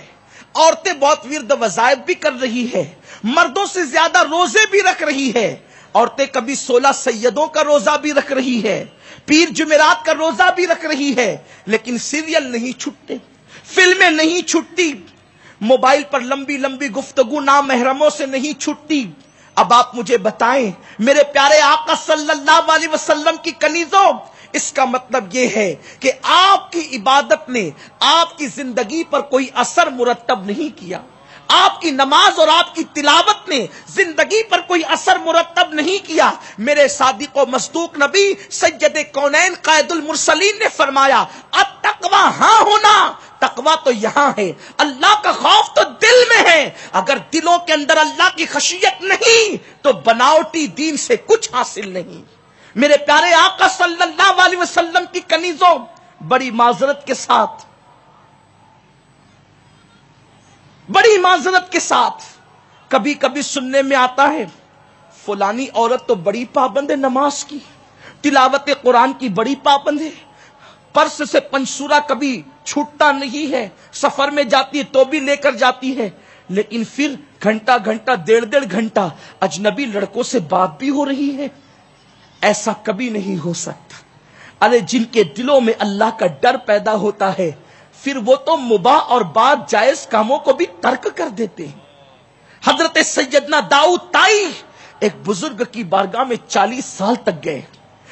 عورتیں بہت ورد وظائف بھی کر رہی ہے, مردوں سے زیادہ روزے بھی رکھ رہی ہے, عورتیں کبھی 16 سیدوں کا روزہ بھی رکھ رہی ہے, پیر جمعرات کا روزہ بھی رکھ رہی ہے, لیکن سیریل نہیں چھٹتے, فلمیں نہیں چھٹتی, موبائل پر لمبی لمبی گفتگو نامحرموں سے نہیں چھٹتی. اب آپ مجھے بتائیں میرے پیارے آقا صلی اللہ علیہ وسلم کی کنیزوں, اس کا مطلب یہ ہے کہ آپ کی عبادت نے آپ کی زندگی پر کوئی اثر مرتب نہیں کیا, آپ کی نماز اور آپ کی تلاوت نے زندگی پر کوئی اثر مرتب نہیں کیا. میرے صادق و مصدوق نبی سید کونین قائد المرسلین نے فرمایا التقوی ہاں ہونا, تقوی تو یہاں ہے, اللہ کا خوف تو دل میں ہے. اگر دلوں کے اندر اللہ کی خشیت نہیں تو بناوٹی دین سے کچھ حاصل نہیں. میرے پیارے آقا صلی اللہ علیہ وسلم کی کنیزوں, بڑی معذرت کے ساتھ کبھی کبھی سننے میں آتا ہے فلانی عورت تو بڑی پابند ہے نماز کی, تلاوت قرآن کی بڑی پابند ہے, پرس سے پنسورا کبھی چھوٹتا نہیں ہے, سفر میں جاتی ہے تو بھی لے کر جاتی ہے, لیکن پھر گھنٹہ گھنٹہ 1.5 گھنٹہ اجنبی لڑکوں سے بات بھی ہو رہی ہے. ایسا کبھی نہیں ہو سکتا. ارے جن کے دلوں میں اللہ کا ڈر پیدا ہوتا ہے پھر وہ تو مباح اور بعض جائز کاموں کو بھی ترک کر دیتے ہیں. حضرت سیدنا داؤد طائی ایک بزرگ کی بارگاہ میں 40 سال تک گئے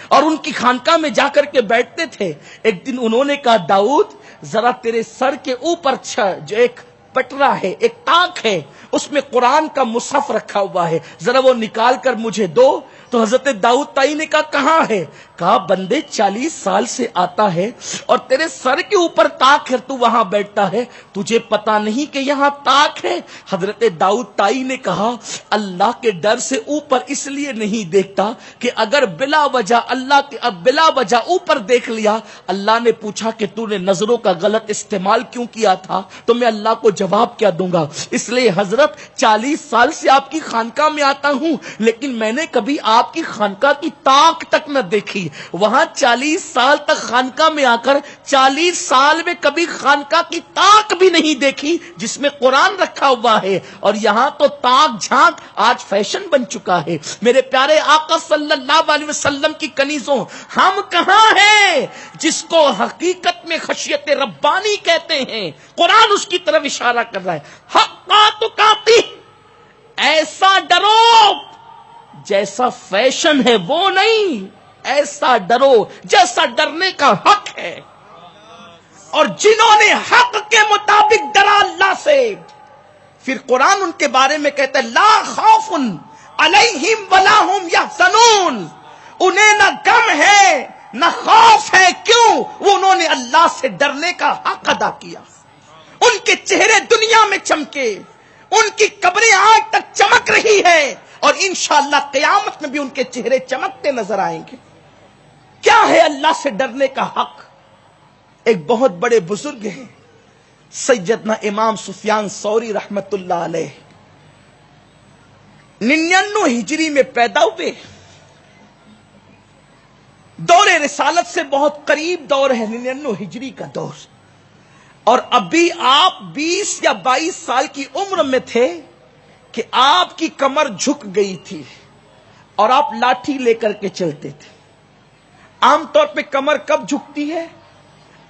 اور ان کی خانقاہ میں جا کر کے بیٹھتے تھے. ایک دن انہوں نے کہا داؤد ذرا تیرے سر کے اوپر جو ایک پٹرا ہے, ایک تاک ہے, اس میں قرآن کا مصحف رکھا ہوا ہے, ذرا وہ نکال کر مجھے دو. تو حضرت داؤد طائی نے کہا کہاں ہے؟ کہا بندے 40 سال سے آتا ہے اور تیرے سر کے اوپر تاک ہے, تو وہاں بیٹھتا ہے, تجھے پتا نہیں کہ یہاں تاک ہے؟ حضرت داؤد طائی نے کہا اللہ کے ڈر سے اوپر اس لیے نہیں دیکھتا کہ اگر بلا وجہ اوپر دیکھ لیا, اللہ نے پوچھا کہ تو نے نظروں کا غلط استعمال کیوں کیا تھا, تو میں اللہ کو جواب کیا دوں گا. اس لیے حضرت 40 سال سے آپ کی خانقاہ میں آتا ہوں, لیکن میں نے کبھی آپ کی خانقاہ کی طاق تک نہ دیکھی. وہاں 40 سال تک خانقاہ میں آ کر 40 سال میں کبھی خانقاہ کی طاق بھی نہیں دیکھی جس میں قرآن رکھا ہوا ہے. اور یہاں تو طاق جھانک آج فیشن بن چکا ہے. میرے پیارے آقا صلی اللہ علیہ وسلم کی کنیزوں، ہم کہاں ہیں جس کو حقیقت میں خشیت ربانی کہتے ہیں؟ قرآن اس کی طرف اشارہ کر رہا ہے. حقا تقاتی، ایسا ڈرو جیسا فیشن ہے وہ نہیں، ایسا ڈرو جیسا ڈرنے کا حق ہے. اور جنہوں نے حق کے مطابق ڈرا اللہ سے، پھر قرآن ان کے بارے میں کہتا ہے لا خوف علیہم ولا ہم یحزنون، انہیں نہ غم ہے نہ خوف ہے. کیوں؟ وہ انہوں نے اللہ سے ڈرنے کا حق ادا کیا. ان کے چہرے دنیا میں چمکے، ان کی قبریں آج تک چمک رہی ہے، اور انشاءاللہ قیامت میں بھی ان کے چہرے چمکتے نظر آئیں گے. کیا ہے اللہ سے ڈرنے کا حق؟ ایک بہت بڑے بزرگ ہیں سیدنا امام سفیان ثوری رحمت اللہ علیہ، 99 ہجری میں پیدا ہوئے. دور رسالت سے بہت قریب دور ہے 99 ہجری کا دور، اور ابھی آپ 20 یا 22 سال کی عمر میں تھے کہ آپ کی کمر جھک گئی تھی اور آپ لاٹھی لے کر کے چلتے تھے. عام طور پہ کمر کب جھکتی ہے؟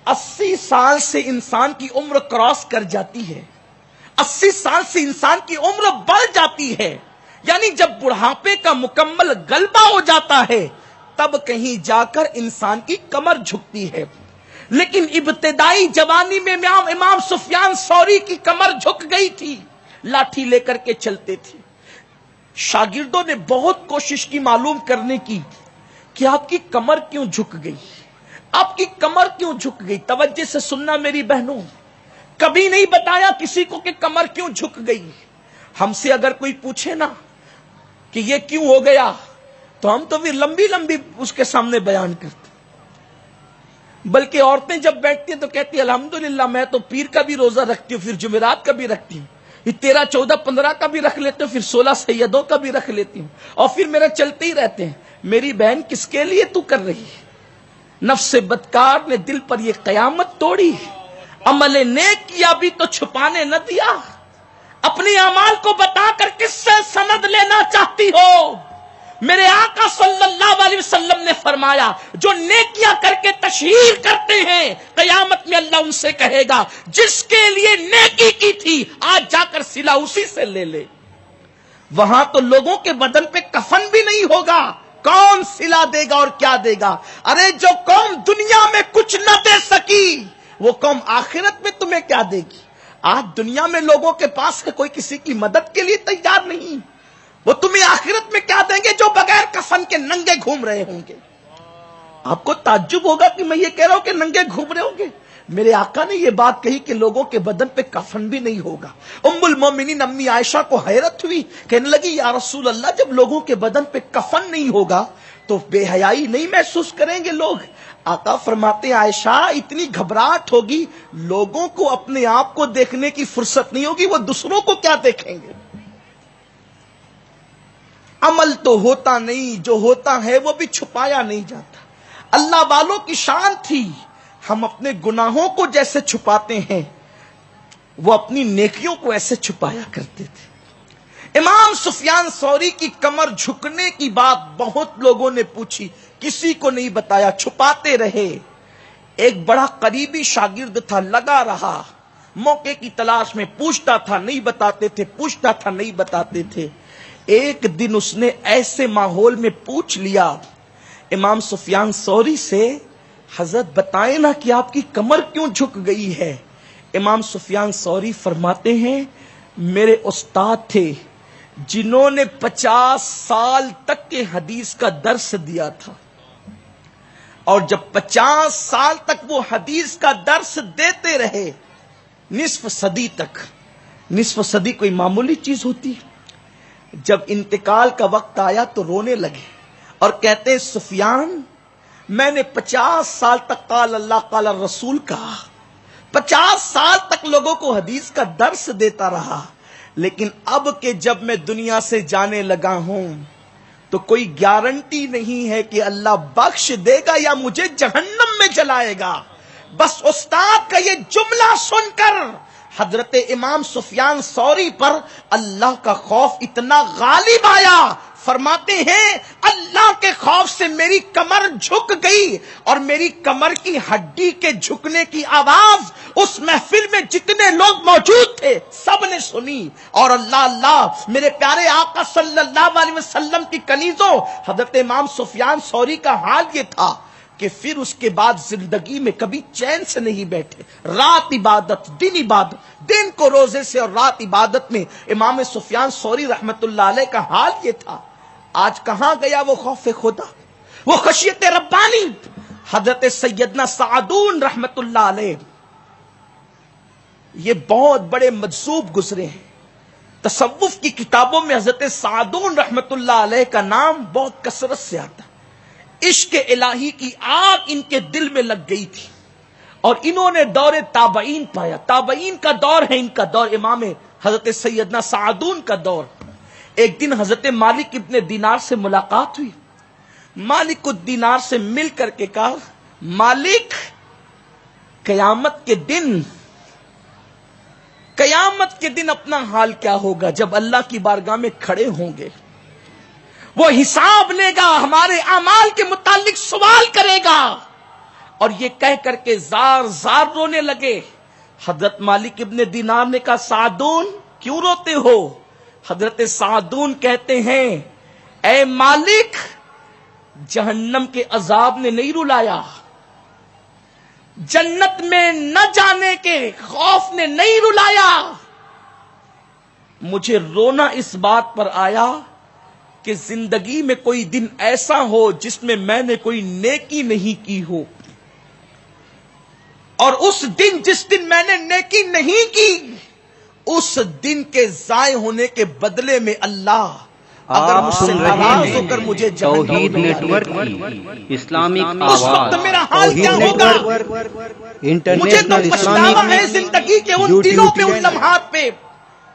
80 سال سے انسان کی عمر کراس کر جاتی ہے، 80 سال سے انسان کی عمر بڑھ جاتی ہے، یعنی جب بڑھاپے کا مکمل غلبہ ہو جاتا ہے تب کہیں جا کر انسان کی کمر جھکتی ہے. لیکن ابتدائی جوانی میں امام سفیان ثوری کی کمر جھک گئی تھی، لاٹھی لے کر کے چلتے تھے. شاگردوں نے بہت کوشش کی معلوم کرنے کی کہ آپ کی کمر کیوں جھک گئی، آپ کی کمر کیوں جھک گئی. توجہ سے سننا میری بہنوں، کبھی نہیں بتایا کسی کو کہ کمر کیوں جھک گئی. ہم سے اگر کوئی پوچھے نا کہ یہ کیوں ہو گیا تو ہم تو بھی لمبی لمبی اس کے سامنے بیان کرتے. بلکہ عورتیں جب بیٹھتی ہیں تو کہتی ہیں الحمدللہ میں تو پیر کا بھی روزہ رکھتی ہوں، پھر جمعرات کا بھی رکھتی ہوں، یہ 13 14 15 کا بھی رکھ لیتے ہوں، پھر 16 سیدوں کا بھی رکھ لیتی ہوں، اور پھر میرے چلتے ہی رہتے ہیں. میری بہن کس کے لیے تو کر رہی ہے؟ نفس بدکار نے دل پر یہ قیامت توڑی، عمل نیک کیا بھی تو چھپانے نہ دیا. اپنے اعمال کو بتا کر کس سے سند لینا چاہتی ہو؟ میرے آقا صلی اللہ علیہ وسلم نے فرمایا جو نیکیاں کر کے تشہیر کرتے ہیں قیامت میں اللہ ان سے کہے گا جس کے لیے نیکی کی تھی آج جا کر صلہ اسی سے لے لے. وہاں تو لوگوں کے بدن پہ کفن بھی نہیں ہوگا، کون صلہ دے گا اور کیا دے گا؟ ارے جو قوم دنیا میں کچھ نہ دے سکی وہ قوم آخرت میں تمہیں کیا دے گی؟ آج دنیا میں لوگوں کے پاس ہے کوئی کسی کی مدد کے لیے تیار نہیں، وہ تمہیں آخرت میں کیا دیں گے جو بغیر کفن کے ننگے گھوم رہے ہوں گے؟ آپ کو تعجب ہوگا کہ میں یہ کہہ رہا ہوں کہ ننگے گھوم رہے ہوں گے. میرے آقا نے یہ بات کہی کہ لوگوں کے بدن پہ کفن بھی نہیں ہوگا. ام المومنین امی عائشہ کو حیرت ہوئی، کہنے لگی یا رسول اللہ جب لوگوں کے بدن پہ کفن نہیں ہوگا تو بے حیائی نہیں محسوس کریں گے لوگ؟ آقا فرماتے ہیں عائشہ اتنی گھبراہٹ ہوگی، لوگوں کو اپنے آپ کو دیکھنے کی فرصت نہیں ہوگی، وہ دوسروں کو کیا دیکھیں گے؟ عمل تو ہوتا نہیں، جو ہوتا ہے وہ بھی چھپایا نہیں جاتا. اللہ والوں کی شان تھی، ہم اپنے گناہوں کو جیسے چھپاتے ہیں وہ اپنی نیکیوں کو ایسے چھپایا کرتے تھے. امام سفیان ثوری کی کمر جھکنے کی بات بہت لوگوں نے پوچھی، کسی کو نہیں بتایا، چھپاتے رہے. ایک بڑا قریبی شاگرد تھا، لگا رہا موقع کی تلاش میں، پوچھتا تھا نہیں بتاتے تھے، پوچھتا تھا نہیں بتاتے تھے. ایک دن اس نے ایسے ماحول میں پوچھ لیا امام سفیان ثوری سے حضرت بتائیں نا کہ آپ کی کمر کیوں جھک گئی ہے؟ امام سفیان ثوری فرماتے ہیں میرے استاد تھے جنہوں نے 50 سال تک کے حدیث کا درس دیا تھا، اور جب 50 سال تک وہ حدیث کا درس دیتے رہے، نصف صدی تک، نصف صدی کوئی معمولی چیز ہوتی ہے. جب انتقال کا وقت آیا تو رونے لگے اور کہتے ہیں سفیان میں نے 50 سال تک قال اللہ قال رسول کہا، 50 سال تک لوگوں کو حدیث کا درس دیتا رہا، لیکن اب کہ جب میں دنیا سے جانے لگا ہوں تو کوئی گارنٹی نہیں ہے کہ اللہ بخش دے گا یا مجھے جہنم میں جلائے گا. بس استاد کا یہ جملہ سن کر حضرت امام سفیان ثوری پر اللہ کا خوف اتنا غالب آیا، فرماتے ہیں اللہ کے خوف سے میری کمر جھک گئی، اور میری کمر کی ہڈی کے جھکنے کی آواز اس محفل میں جتنے لوگ موجود تھے سب نے سنی. اور اللہ اللہ میرے پیارے آقا صلی اللہ علیہ وسلم کی کنیزوں، حضرت امام سفیان ثوری کا حال یہ تھا کہ پھر اس کے بعد زندگی میں کبھی چین سے نہیں بیٹھے، رات عبادت دن عبادت، دن کو روزے سے اور رات عبادت میں امام سفیان ثوری رحمت اللہ علیہ کا حال یہ تھا. آج کہاں گیا وہ خوف خدا، وہ خشیت ربانی؟ حضرت سیدنا سعدون رحمت اللہ علیہ یہ بہت بڑے مجذوب گزرے ہیں. تصوف کی کتابوں میں حضرت سعدون رحمت اللہ علیہ کا نام بہت کثرت سے آتا. عشق الہی کی آگ ان کے دل میں لگ گئی تھی، اور انہوں نے دور تابعین پایا. تابعین کا دور ہے ان کا دور، امام حضرت سیدنا سعدون کا دور. ایک دن حضرت مالک ابن دینار سے ملاقات ہوئی. مالک الدینار سے مل کر کے کہا، مالک قیامت کے دن اپنا حال کیا ہوگا جب اللہ کی بارگاہ میں کھڑے ہوں گے؟ وہ حساب لے گا، ہمارے اعمال کے متعلق سوال کرے گا. اور یہ کہہ کر کے زار زار رونے لگے. حضرت مالک ابن دینار نے کہا، سعدون کیوں روتے ہو؟ حضرت سعدون کہتے ہیں، اے مالک، جہنم کے عذاب نے نہیں رلایا، جنت میں نہ جانے کے خوف نے نہیں رلایا، مجھے رونا اس بات پر آیا کہ زندگی میں کوئی دن ایسا ہو جس میں نے کوئی نیکی نہیں کی ہو، اور اس دن جس دن میں نے نیکی نہیں کی، اس دن کے ضائع ہونے کے بدلے میں اللہ اگر مجھ سے ناراض ہو کر مجھے توحید نیٹ ورک کی اسلامک اس وقت آواز، میرا حال کیا ہوگا؟ مجھے تو پچھتاوا ہے زندگی کے ان دنوں پہ، ان لمحات پہ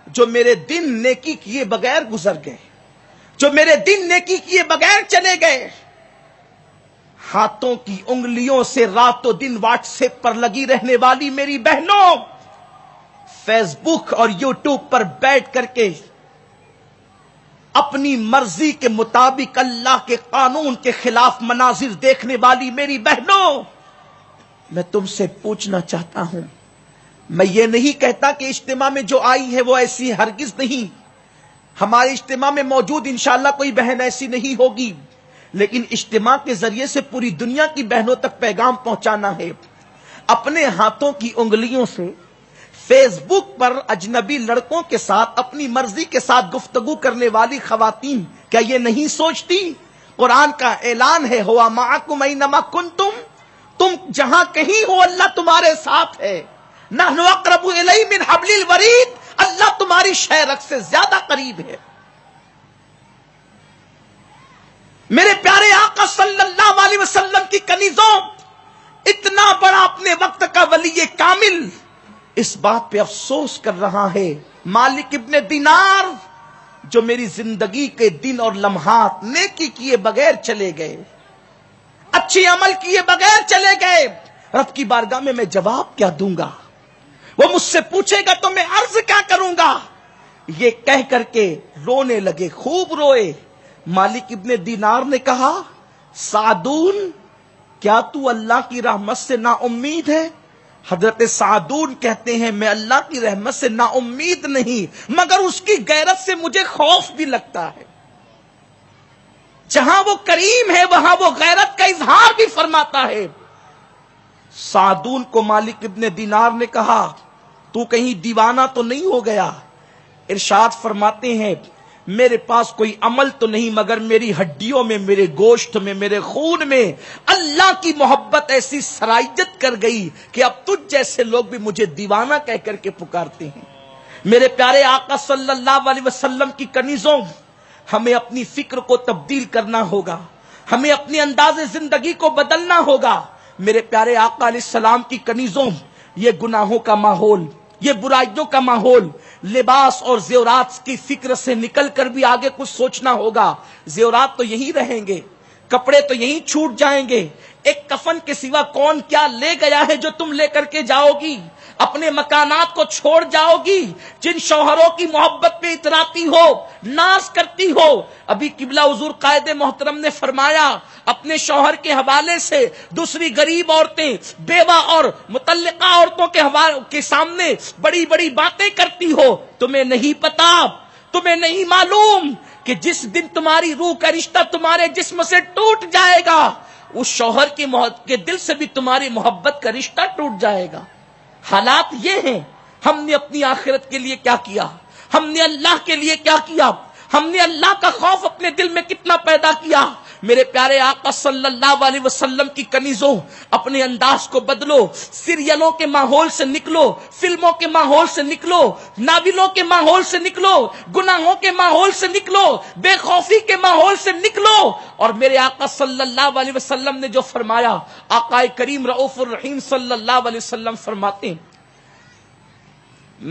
جو میرے دن نیکی کیے بغیر گزر گئے، جو میرے دن نیکی کیے بغیر چلے گئے. ہاتھوں کی انگلیوں سے رات و دن واٹس ایپ پر لگی رہنے والی میری بہنوں، فیس بک اور یوٹیوب پر بیٹھ کر کے اپنی مرضی کے مطابق اللہ کے قانون کے خلاف مناظر دیکھنے والی میری بہنوں، میں تم سے پوچھنا چاہتا ہوں. میں یہ نہیں کہتا کہ اجتماع میں جو آئی ہے وہ ایسی، ہرگز نہیں. ہمارے اجتماع میں موجود انشاءاللہ کوئی بہن ایسی نہیں ہوگی، لیکن اجتماع کے ذریعے سے پوری دنیا کی بہنوں تک پیغام پہنچانا ہے. اپنے ہاتھوں کی انگلیوں سے فیس بک پر اجنبی لڑکوں کے ساتھ اپنی مرضی کے ساتھ گفتگو کرنے والی خواتین کیا یہ نہیں سوچتی؟ قرآن کا اعلان ہے، ہوا معکم اینما کنتم، تم جہاں کہیں ہو اللہ تمہارے ساتھ ہے. نحن اقرب الیہ من حبل الورید، اللہ تمہاری شہرک سے زیادہ قریب ہے. میرے پیارے آقا صلی اللہ علیہ وسلم کی کنیزوں، اتنا بڑا اپنے وقت کا ولی کامل اس بات پہ افسوس کر رہا ہے، مالک ابن دینار جو میری زندگی کے دن اور لمحات نیکی کیے بغیر چلے گئے، اچھی عمل کیے بغیر چلے گئے، رب کی بارگاہ میں میں جواب کیا دوں گا؟ وہ مجھ سے پوچھے گا تو میں عرض کیا کروں گا؟ یہ کہہ کر کے رونے لگے، خوب روئے. مالک ابن دینار نے کہا، سعدون کیا تو اللہ کی رحمت سے نا امید ہے؟ حضرت سعدون کہتے ہیں، میں اللہ کی رحمت سے نا امید نہیں، مگر اس کی غیرت سے مجھے خوف بھی لگتا ہے. جہاں وہ کریم ہے وہاں وہ غیرت کا اظہار بھی فرماتا ہے. سعدون کو مالک ابن دینار نے کہا، تو کہیں دیوانہ تو نہیں ہو گیا؟ ارشاد فرماتے ہیں، میرے پاس کوئی عمل تو نہیں، مگر میری ہڈیوں میں، میرے گوشت میں، میرے خون میں اللہ کی محبت ایسی سرائیت کر گئی کہ اب تجھ جیسے لوگ بھی مجھے دیوانہ کہہ کر کے پکارتے ہیں. میرے پیارے آقا صلی اللہ علیہ وسلم کی کنیزوں، ہمیں اپنی فکر کو تبدیل کرنا ہوگا، ہمیں اپنے انداز زندگی کو بدلنا ہوگا. میرے پیارے آقا علیہ السلام کی کنیزوں، یہ گناہوں کا ماحول، یہ برائیوں کا ماحول، لباس اور زیورات کی فکر سے نکل کر بھی آگے کچھ سوچنا ہوگا. زیورات تو یہی رہیں گے، کپڑے تو یہی چھوٹ جائیں گے. ایک کفن کے سوا کون کیا لے گیا ہے جو تم لے کر کے جاؤ گی؟ اپنے مکانات کو چھوڑ جاؤ گی جن شوہروں کی محبت پہ اتراتی ہو، ناز کرتی ہو. ابھی قبلہ حضور قائد محترم نے فرمایا اپنے شوہر کے حوالے سے دوسری غریب عورتیں، بیوہ اور مطلقہ عورتوں کے سامنے بڑی بڑی باتیں کرتی ہو. تمہیں نہیں پتا، تمہیں نہیں معلوم کہ جس دن تمہاری روح کا رشتہ تمہارے جسم سے ٹوٹ جائے گا، اس شوہر کے دل سے بھی تمہاری محبت کا رشتہ ٹوٹ جائے گا. حالات یہ ہیں. ہم نے اپنی آخرت کے لیے کیا کیا؟ ہم نے اللہ کے لیے کیا کیا؟ ہم نے اللہ کا خوف اپنے دل میں کتنا پیدا کیا؟ میرے پیارے آقا صلی اللہ علیہ وسلم کی کنیزوں، اپنے انداز کو بدلو. سیریلوں کے ماحول سے نکلو، فلموں کے ماحول سے نکلو، ناولوں کے ماحول سے نکلو، گناہوں کے ماحول سے نکلو، بے خوفی کے ماحول سے نکلو. اور میرے آقا صلی اللہ علیہ وسلم نے جو فرمایا، آقا کریم رؤوف الرحیم صلی اللہ علیہ وسلم فرماتے ہیں،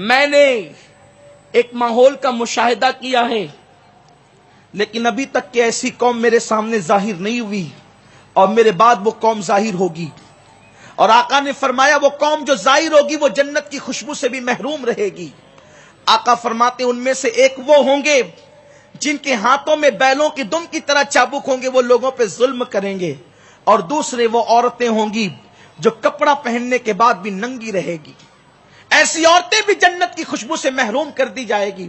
میں نے ایک ماحول کا مشاہدہ کیا ہے لیکن ابھی تک کہ ایسی قوم میرے سامنے ظاہر نہیں ہوئی اور میرے بعد وہ قوم ظاہر ہوگی. اور آقا نے فرمایا وہ قوم جو ظاہر ہوگی وہ جنت کی خوشبو سے بھی محروم رہے گی. آقا فرماتے ان میں سے ایک وہ ہوں گے جن کے ہاتھوں میں بیلوں کی دم کی طرح چابک ہوں گے، وہ لوگوں پہ ظلم کریں گے. اور دوسرے وہ عورتیں ہوں گی جو کپڑا پہننے کے بعد بھی ننگی رہے گی. ایسی عورتیں بھی جنت کی خوشبو سے محروم کر دی جائے گی.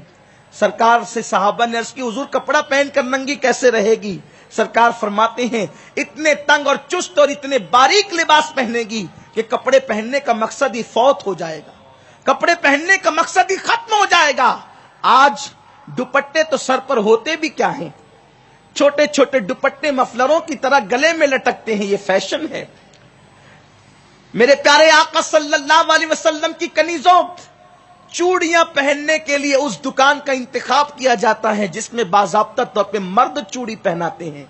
سرکار سے صحابہ نے عرض کی حضور کپڑا پہن کر ننگی کیسے رہے گی؟ سرکار فرماتے ہیں اتنے تنگ اور چست اور اتنے باریک لباس پہنے گی کہ کپڑے پہننے کا مقصد ہی فوت ہو جائے گا، کپڑے پہننے کا مقصد ہی ختم ہو جائے گا. آج دوپٹے تو سر پر ہوتے بھی کیا ہیں، چھوٹے چھوٹے دوپٹے مفلروں کی طرح گلے میں لٹکتے ہیں، یہ فیشن ہے. میرے پیارے آقا صلی اللہ علیہ وسلم کی کنیزوں، چوڑیاں پہننے کے لیے اس دکان کا انتخاب کیا جاتا ہے جس میں باضابطہ طور پہ مرد چوڑی پہناتے ہیں.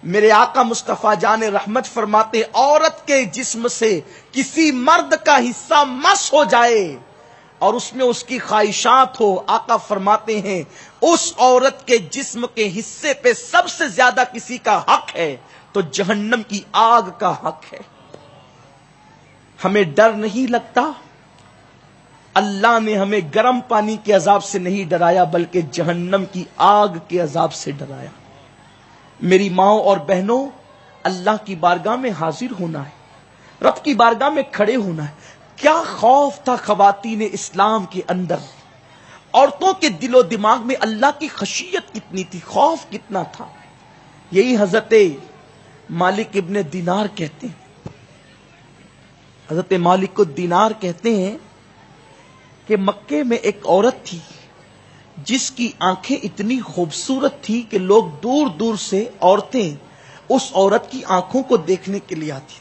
میرے آقا مصطفیٰ جان رحمت فرماتے عورت کے جسم سے کسی مرد کا حصہ مس ہو جائے اور اس میں اس کی خواہشات ہو، آقا فرماتے ہیں اس عورت کے جسم کے حصے پہ سب سے زیادہ کسی کا حق ہے تو جہنم کی آگ کا حق ہے. ہمیں ڈر نہیں لگتا؟ اللہ نے ہمیں گرم پانی کے عذاب سے نہیں ڈرایا بلکہ جہنم کی آگ کے عذاب سے ڈرایا. میری ماؤں اور بہنوں، اللہ کی بارگاہ میں حاضر ہونا ہے، رب کی بارگاہ میں کھڑے ہونا ہے. کیا خوف تھا خواتین اسلام کے اندر، عورتوں کے دل و دماغ میں اللہ کی خشیت کتنی تھی، خوف کتنا تھا. یہی حضرت مالک ابن دینار کہتے ہیں، حضرت مالک کو دینار کہتے ہیں کہ مکے میں ایک عورت تھی جس کی آنکھیں اتنی خوبصورت تھی کہ لوگ دور دور سے عورتیں اس عورت کی آنکھوں کو دیکھنے کے لیے آتی.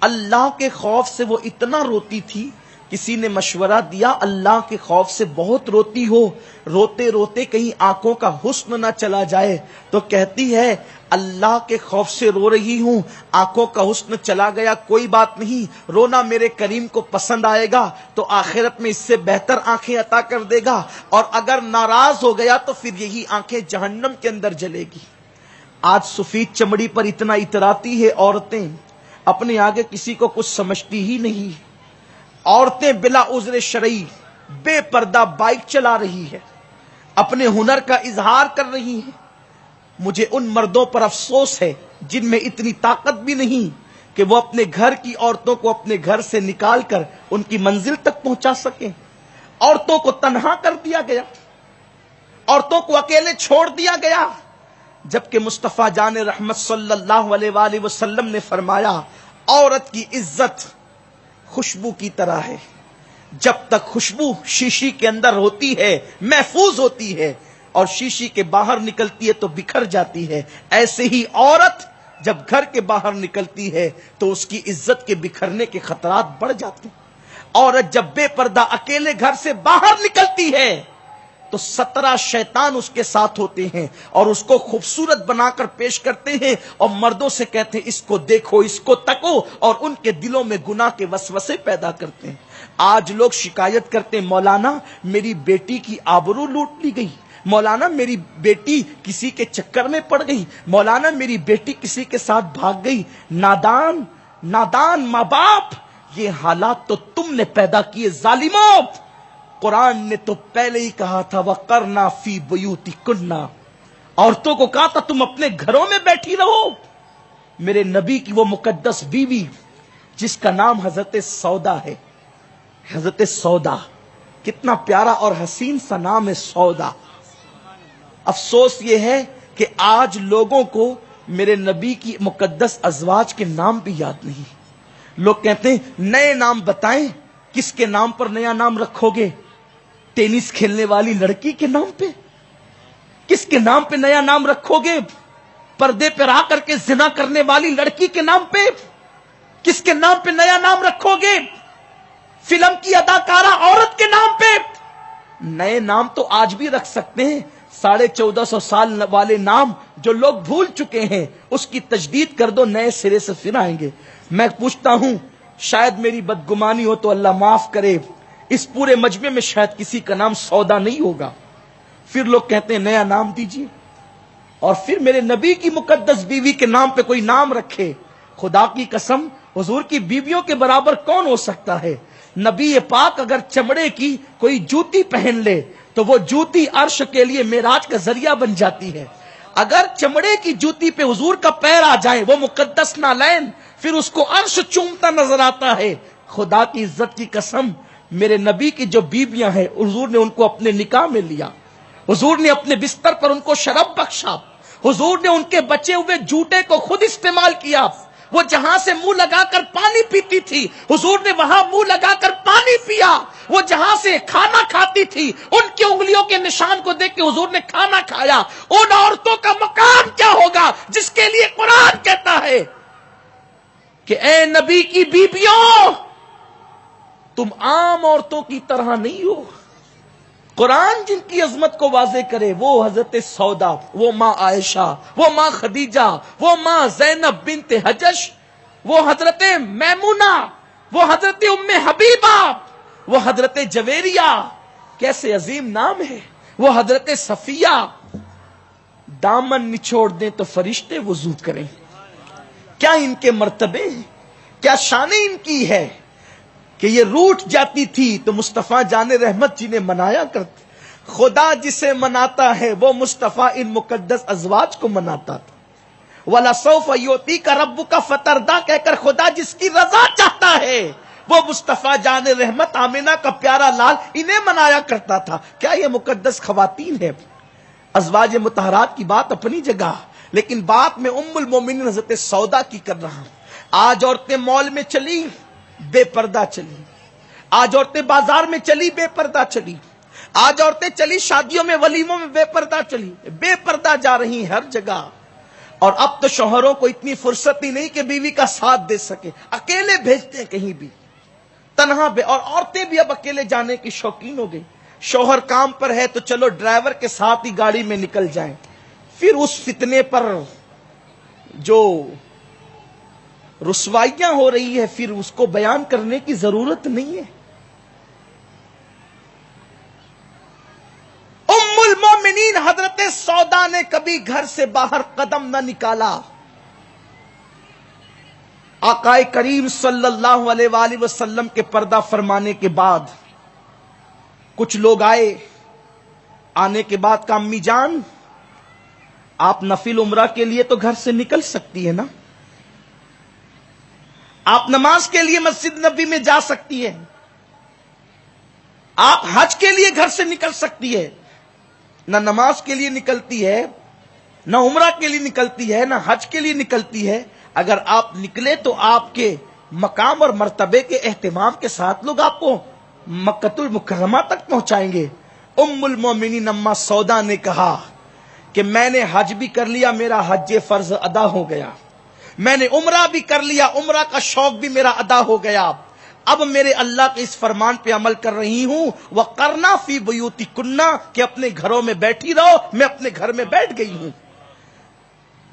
اللہ کے خوف سے وہ اتنا روتی تھی، کسی نے مشورہ دیا اللہ کے خوف سے بہت روتی ہو، روتے روتے کہیں آنکھوں کا حسن نہ چلا جائے، تو کہتی ہے اللہ کے خوف سے رو رہی ہوں، آنکھوں کا حسن چلا گیا کوئی بات نہیں، رونا میرے کریم کو پسند آئے گا تو آخرت میں اس سے بہتر آنکھیں عطا کر دے گا، اور اگر ناراض ہو گیا تو پھر یہی آنکھیں جہنم کے اندر جلے گی. آج سفید چمڑی پر اتنا اتراتی ہے عورتیں، اپنے آگے کسی کو کچھ سمجھتی ہی نہیں. عورتیں بلا عذر شرعی بے پردہ بائک چلا رہی ہے، اپنے ہنر کا اظہار کر رہی ہیں. مجھے ان مردوں پر افسوس ہے جن میں اتنی طاقت بھی نہیں کہ وہ اپنے گھر کی عورتوں کو اپنے گھر سے نکال کر ان کی منزل تک پہنچا سکیں. عورتوں کو تنہا کر دیا گیا، عورتوں کو اکیلے چھوڑ دیا گیا، جبکہ مصطفیٰ جان رحمت صلی اللہ علیہ وآلہ وسلم نے فرمایا عورت کی عزت خوشبو کی طرح ہے، جب تک خوشبو شیشی کے اندر ہوتی ہے محفوظ ہوتی ہے اور شیشی کے باہر نکلتی ہے تو بکھر جاتی ہے، ایسے ہی عورت جب گھر کے باہر نکلتی ہے تو اس کی عزت کے بکھرنے کے خطرات بڑھ جاتے ہیں. عورت جب بے پردہ اکیلے گھر سے باہر نکلتی ہے تو 17 شیطان اس کے ساتھ ہوتے ہیں اور اس کو خوبصورت بنا کر پیش کرتے ہیں اور مردوں سے کہتے ہیں اس کو دیکھو، اس کو تکو، اور ان کے دلوں میں گناہ کے وسوسے پیدا کرتے ہیں۔ آج لوگ شکایت کرتے ہیں مولانا میری بیٹی کی آبرو لوٹ لی گئی، مولانا میری بیٹی کسی کے چکر میں پڑ گئی، مولانا میری بیٹی کسی کے ساتھ بھاگ گئی۔ نادان ماں باپ، یہ حالات تو تم نے پیدا کیے ظالموں۔ قرآن نے تو پہلے ہی کہا تھا وَقَرْنَا فِي بُيُوتِكُنَّ، عورتوں کو کہا تھا تم اپنے گھروں میں بیٹھی رہو۔ میرے نبی کی وہ مقدس بیوی جس کا نام حضرت سودا ہے، حضرت سودا، کتنا پیارا اور حسین سا نام ہے سودا۔ افسوس یہ ہے کہ آج لوگوں کو میرے نبی کی مقدس ازواج کے نام بھی یاد نہیں۔ لوگ کہتے ہیں نئے نام بتائیں، کس کے نام پر نیا نام رکھو گے؟ ٹینس کھیلنے والی لڑکی کے نام پہ؟ کس کے نام پہ نیا نام رکھو گے؟ پردے پر آ کر کے زنا کرنے والی لڑکی کے نام پہ؟ کس کے نام پہ نیا نام رکھو گے؟ فلم کی اداکارہ عورت کے نام پہ؟ نئے نام تو آج بھی رکھ سکتے ہیں، 1450 سال والے نام جو لوگ بھول چکے ہیں اس کی تجدید کر دو، نئے سرے سے پھر آئیں گے۔ میں پوچھتا ہوں، شاید میری بدگمانی ہو تو اللہ معاف کرے، اس پورے مجمع میں شاید کسی کا نام سودا نہیں ہوگا۔ پھر لوگ کہتے ہیں نیا نام دیجیے، اور پھر میرے نبی کی مقدس بیوی کے نام پہ کوئی نام رکھے۔ خدا کی قسم، حضور کی بیویوں کے برابر کون ہو سکتا ہے؟ نبی پاک اگر چمڑے کی کوئی جوتی پہن لے تو وہ جوتی عرش کے لیے معراج کا ذریعہ بن جاتی ہے۔ اگر چمڑے کی جوتی پہ حضور کا پیر آ جائے، وہ مقدس نالین، پھر اس کو عرش چومتا نظر آتا ہے۔ خدا کی عزت کی قسم، میرے نبی کی جو بیویاں ہیں حضور نے ان کو اپنے نکاح میں لیا، حضور نے اپنے بستر پر ان کو شرف بخشا، حضور نے ان کے بچے ہوئے جوتے کو خود استعمال کیا۔ وہ جہاں سے منہ لگا کر پانی پیتی تھی حضور نے وہاں منہ لگا کر پانی پیا، وہ جہاں سے کھانا کھاتی تھی ان کی انگلیوں کے نشان کو دیکھ کے حضور نے کھانا کھایا۔ ان عورتوں کا مقام کیا ہوگا جس کے لیے قرآن کہتا ہے کہ اے نبی کی بیبیوں تم عام عورتوں کی طرح نہیں ہو۔ قرآن جن کی عظمت کو واضح کرے وہ حضرت سودا، وہ ماں عائشہ، وہ ماں خدیجہ، وہ ماں زینب بنت حجش، وہ حضرت میمونہ، وہ حضرت ام حبیبہ، وہ حضرت جویریہ، کیسے عظیم نام ہے، وہ حضرت صفیہ۔ دامن نچوڑ دیں تو فرشتے وضو کریں، کیا ان کے مرتبے ہیں، کیا شان ان کی ہے کہ یہ روٹھ جاتی تھی تو مصطفیٰ جان رحمت جی نے منایا کرتے۔ خدا جسے مناتا ہے وہ مصطفیٰ ان مقدس ازواج کو مناتا تھا۔ وَلَسَوْفَ يُعْطِيكَ رَبُّكَ فَتَرْضَىٰ کہہ کر خدا جس کی رضا چاہتا ہے وہ مصطفیٰ جان رحمت آمنہ کا پیارا لال انہیں منایا کرتا تھا۔ کیا یہ مقدس خواتین ہے؟ ازواج مطہرات کی بات اپنی جگہ، لیکن بات میں ام المومنین حضرت سودا کی کر رہا ہوں۔ آج عورتیں مال میں چلی بے پردہ چلی، آج عورتیں بازار میں چلی بے پردہ چلی، آج عورتیں چلی شادیوں میں ولیموں میں بے پردہ چلی، بے پردہ جا رہی ہر جگہ۔ اور اب تو شوہروں کو اتنی فرصت ہی نہیں کہ بیوی کا ساتھ دے سکے، اکیلے بھیجتے ہیں کہیں بھی تنہا اور عورتیں بھی اب اکیلے جانے کی شوقین ہو گئی۔ شوہر کام پر ہے تو چلو ڈرائیور کے ساتھ ہی گاڑی میں نکل جائیں، پھر اس فتنے پر جو رسوائیاں ہو رہی ہے پھر اس کو بیان کرنے کی ضرورت نہیں ہے۔ ام المومنین حضرت سودا نے کبھی گھر سے باہر قدم نہ نکالا۔ آقائے کریم صلی اللہ علیہ وآلہ وسلم کے پردہ فرمانے کے بعد کچھ لوگ آئے، آنے کے بعد کہا امی جان آپ نفل عمرہ کے لیے تو گھر سے نکل سکتی ہے نا، آپ نماز کے لیے مسجد نبی میں جا سکتی ہے، آپ حج کے لیے گھر سے نکل سکتی ہے، نہ نماز کے لیے نکلتی ہے، نہ عمرہ کے لیے نکلتی ہے، نہ حج کے لیے نکلتی ہے۔ اگر آپ نکلے تو آپ کے مقام اور مرتبے کے اہتمام کے ساتھ لوگ آپ کو مکۃ المکرمہ تک پہنچائیں گے۔ ام المومنین اما سودا نے کہا کہ میں نے حج بھی کر لیا، میرا حج فرض ادا ہو گیا، میں نے عمرہ بھی کر لیا، عمرہ کا شوق بھی میرا ادا ہو گیا، اب میرے اللہ کے اس فرمان پہ عمل کر رہی ہوں وَقَرْنَا فِي بُيُوتِكُنَّ کہ اپنے گھروں میں بیٹھی رہو. میں اپنے گھر میں بیٹھ گئی ہوں.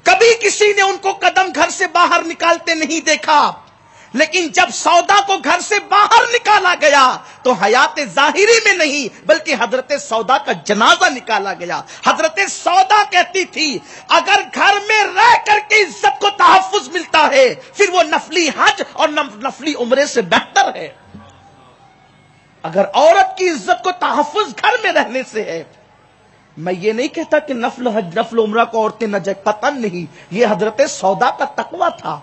کبھی کسی نے ان کو قدم گھر سے باہر نکالتے نہیں دیکھا، لیکن جب سودا کو گھر سے باہر نکالا گیا تو حیات ظاہری میں نہیں بلکہ حضرت سودا کا جنازہ نکالا گیا. حضرت سودا کہتی تھی اگر گھر میں رہ کر کے عزت کو تحفظ ملتا ہے پھر وہ نفلی حج اور نفلی عمرے سے بہتر ہے. اگر عورت کی عزت کو تحفظ گھر میں رہنے سے ہے، میں یہ نہیں کہتا کہ نفل حج نفل عمرہ کو عورتیں نہ جائیں، قطعاً نہیں. یہ حضرت سودا کا تقویٰ تھا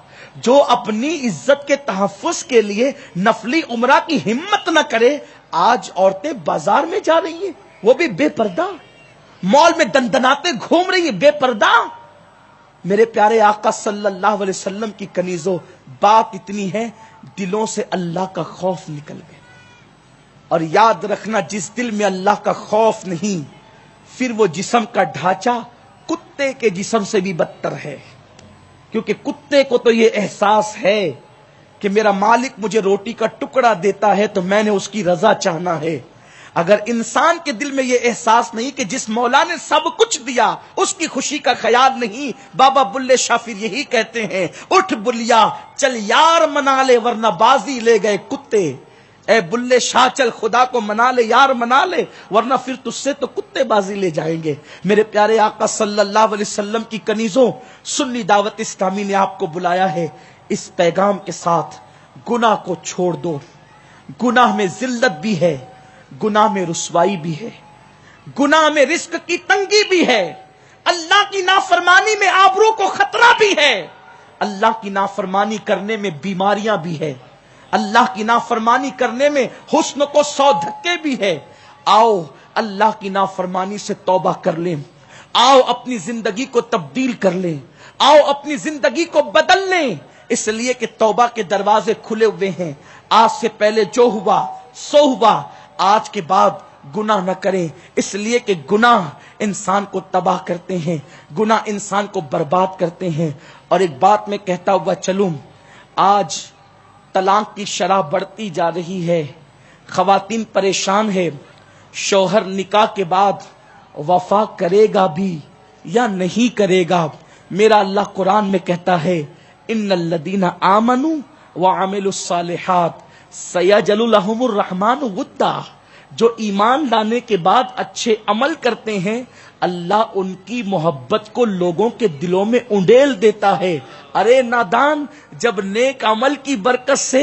جو اپنی عزت کے تحفظ کے لیے نفلی عمرہ کی ہمت نہ کرے. آج عورتیں بازار میں جا رہی ہیں وہ بھی بے پردہ، مال میں دندناتے گھوم رہی ہیں بے پردہ. میرے پیارے آقا صلی اللہ علیہ وسلم کی کنیزوں، بات اتنی ہے دلوں سے اللہ کا خوف نکل گیا. اور یاد رکھنا جس دل میں اللہ کا خوف نہیں پھر وہ جسم کا ڈھانچہ کتے کے جسم سے بھی بدتر ہے. کیونکہ کتے کو تو یہ احساس ہے کہ میرا مالک مجھے روٹی کا ٹکڑا دیتا ہے تو میں نے اس کی رضا چاہنا ہے. اگر انسان کے دل میں یہ احساس نہیں کہ جس مولا نے سب کچھ دیا اس کی خوشی کا خیال نہیں. بابا بلے شاہ پھر یہی کہتے ہیں اٹھ بلیا چل یار منا لے ورنہ بازی لے گئے کتے. اے بلے شاہ چل خدا کو منا لے یار منا لے ورنہ پھر تجھ سے تو کتے بازی لے جائیں گے. میرے پیارے آقا صلی اللہ علیہ وسلم کی کنیزوں، سنی دعوت اسلامی نے آپ کو بلایا ہے اس پیغام کے ساتھ گناہ کو چھوڑ دو. گناہ میں ذلت بھی ہے، گناہ میں رسوائی بھی ہے، گناہ میں رزق کی تنگی بھی ہے، اللہ کی نافرمانی میں آبرو کو خطرہ بھی ہے، اللہ کی نافرمانی کرنے میں بیماریاں بھی ہے، اللہ کی نافرمانی کرنے میں حسن کو 100 دھکے بھی ہے. آؤ اللہ کی نافرمانی سے توبہ کر لیں، آؤ اپنی زندگی کو تبدیل کر لیں، آؤ اپنی زندگی کو بدل لیں. اس لیے کہ توبہ کے دروازے کھلے ہوئے ہیں. آج سے پہلے جو ہوا سو ہوا، آج کے بعد گناہ نہ کریں. اس لیے کہ گناہ انسان کو تباہ کرتے ہیں، گناہ انسان کو برباد کرتے ہیں. اور ایک بات میں کہتا ہوا چلوں، آج طلاق کی شرح بڑھتی جا رہی ہے، خواتین پریشان ہے، شوہر نکاح کے بعد وفا کرے گا بھی یا نہیں کرے گا. میرا اللہ قرآن میں کہتا ہے ان الذین آمنوا وعملوا الصالحات سیجعل لهم الرحمن ودا. جو ایمان لانے کے بعد اچھے عمل کرتے ہیں اللہ ان کی محبت کو لوگوں کے دلوں میں انڈیل دیتا ہے. ارے نادان، جب نیک عمل کی برکت سے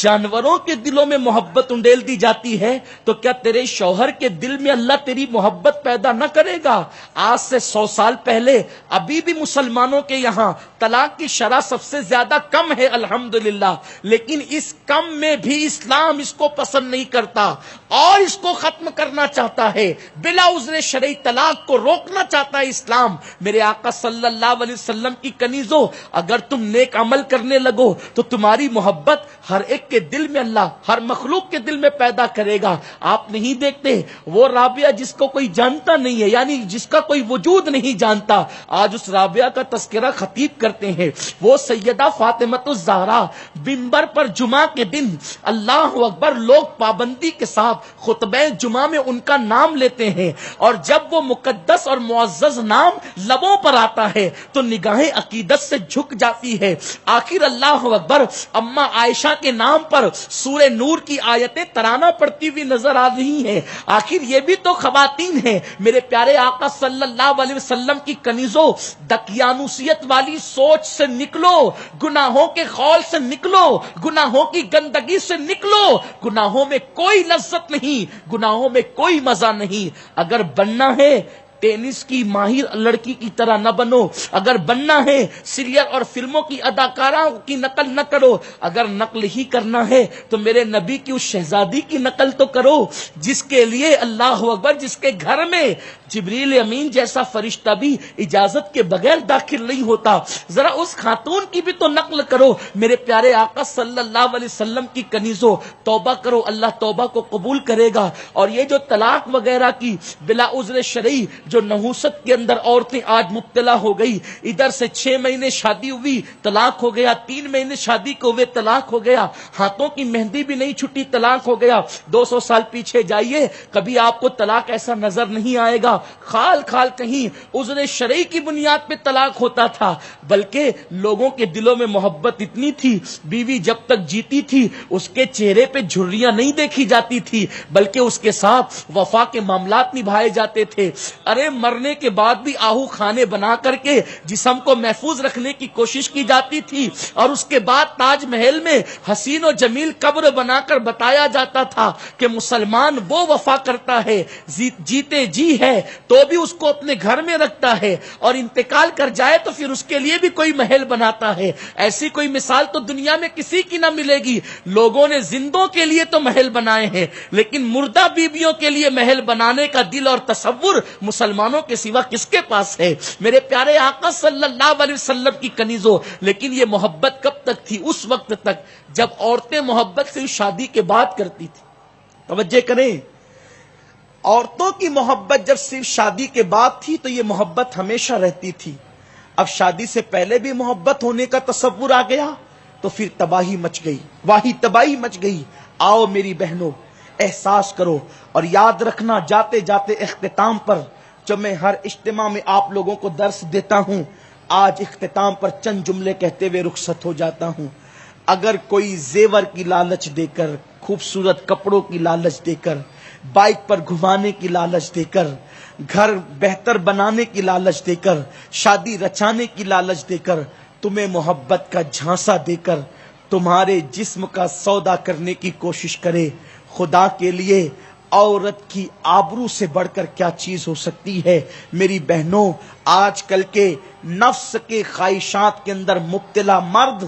جانوروں کے دلوں میں محبت انڈیل دی جاتی ہے تو کیا تیرے شوہر کے دل میں اللہ تیری محبت پیدا نہ کرے گا؟ آج سے 100 سال پہلے ابھی بھی مسلمانوں کے یہاں طلاق کی شرح سب سے زیادہ کم ہے الحمدللہ، لیکن اس کم میں بھی اسلام اس کو پسند نہیں کرتا اور اس کو ختم کرنا چاہتا ہے. بلا عذر شرعی طلاق کو روکنا چاہتا ہے اسلام. میرے آقا صلی اللہ علیہ وسلم کی کنیزوں، اگر تم نیک عمل کرنے لگو تو تمہاری محبت ہر ایک کے دل میں اللہ ہر مخلوق کے دل میں پیدا کرے گا. آپ نہیں دیکھتے وہ رابعہ جس کو کوئی جانتا نہیں ہے، یعنی جس کا کوئی وجود نہیں جانتا، آج اس رابعہ کا تذکرہ خطیب کرتے ہیں. وہ سیدہ فاطمۃ الزہرا منبر پر جمعہ کے دن اللہ اکبر لوگ پابندی کے ساتھ خطبہ جمعہ میں ان کا نام لیتے ہیں، اور جب وہ مقدس اور معزز نام لبوں پر آتا ہے تو نگاہیں عقیدت سے جھک جاتی ہے. آخر اللہ اکبر اما عائشہ کے نام پر سورہ نور کی آیتیں ترانہ پڑتی ہوئی نظر آ رہی ہیں. آخر یہ بھی تو خواتین ہیں. میرے پیارے آقا صلی اللہ علیہ وسلم کی کنیزوں، دقیانوسیت والی سوچ سے نکلو، گناہوں کے خول سے نکلو، گناہوں کی گندگی سے نکلو. گناہوں میں کوئی لذت نہیں، گناہوں میں کوئی مزہ نہیں. اگر بننا ہے ٹینس کی ماہر لڑکی کی طرح نہ بنو، اگر بننا ہے سیریل اور فلموں کی اداکارہ کی نقل نہ کرو، اگر نقل ہی کرنا ہے تو میرے نبی کی اس شہزادی کی نقل تو کرو جس کے لیے اللہ اکبر جس کے گھر میں جبریل امین جیسا فرشتہ بھی اجازت کے بغیر داخل نہیں ہوتا. ذرا اس خاتون کی بھی تو نقل کرو. میرے پیارے آقا صلی اللہ علیہ وسلم کی کنیزوں، توبہ کرو، اللہ توبہ کو قبول کرے گا. اور یہ جو طلاق وغیرہ کی بلا عذر شرعی جو نحوست کے اندر عورتیں آج مبتلا ہو گئی، ادھر سے 6 مہینے شادی ہوئی طلاق ہو گیا، 3 مہینے شادی کو ہوئے طلاق ہو گیا، ہاتھوں کی مہندی بھی نہیں چھٹی طلاق ہو گیا. 200 سال پیچھے جائیے، کبھی آپ کو طلاق ایسا نظر نہیں آئے گا. خال خال کہیں عذر شرعی کی بنیاد پہ طلاق ہوتا تھا، بلکہ لوگوں کے دلوں میں محبت اتنی تھی، بیوی جب تک جیتی تھی اس کے چہرے پہ جھریاں نہیں دیکھی جاتی تھی، بلکہ اس کے ساتھ وفا کے معاملات نبھائے جاتے تھے. ارے مرنے کے بعد بھی آہو خانے بنا کر کے جسم کو محفوظ رکھنے کی کوشش کی جاتی تھی، اور اس کے بعد تاج محل میں حسین و جمیل قبر بنا کر بتایا جاتا تھا کہ مسلمان وہ وفا کرتا ہے، جیتے جی ہے تو بھی اس کو اپنے گھر میں رکھتا ہے، اور انتقال کر جائے تو پھر اس کے لیے بھی کوئی محل بناتا ہے. ایسی کوئی مثال تو دنیا میں کسی کی نہ ملے گی. لوگوں نے زندوں کے لیے تو محل بنائے ہیں، لیکن مردہ بیویوں کے لیے محل بنانے کا دل اور تصور مسلمانوں کے سوا کس کے پاس ہے؟ میرے پیارے آقا صلی اللہ علیہ وسلم کی کنیزوں، لیکن یہ محبت کب تک تھی؟ اس وقت تک جب عورتیں محبت سے شادی کے بعد کرتی تھی. توجہ کریں، عورتوں کی محبت جب صرف شادی کے بعد تھی تو یہ محبت ہمیشہ رہتی تھی. اب شادی سے پہلے بھی محبت ہونے کا تصور آ گیا تو پھر تباہی مچ گئی، واہی تباہی مچ گئی. آؤ میری بہنوں، احساس کرو اور یاد رکھنا، جاتے جاتے اختتام پر جو میں ہر اجتماع میں آپ لوگوں کو درس دیتا ہوں، آج اختتام پر چند جملے کہتے ہوئے رخصت ہو جاتا ہوں. اگر کوئی زیور کی لالچ دے کر، خوبصورت کپڑوں کی لالچ دے کر، بائک پر گھمانے کی لالچ دے کر، گھر بہتر بنانے کی لالچ دے کر، شادی رچانے کی لالچ دے کر، تمہیں محبت کا جھانسا دے کر تمہارے جسم کا سودا کرنے کی کوشش کرے، خدا کے لیے عورت کی آبرو سے بڑھ کر کیا چیز ہو سکتی ہے؟ میری بہنوں، آج کل کے نفس کے خواہشات کے اندر مبتلا مرد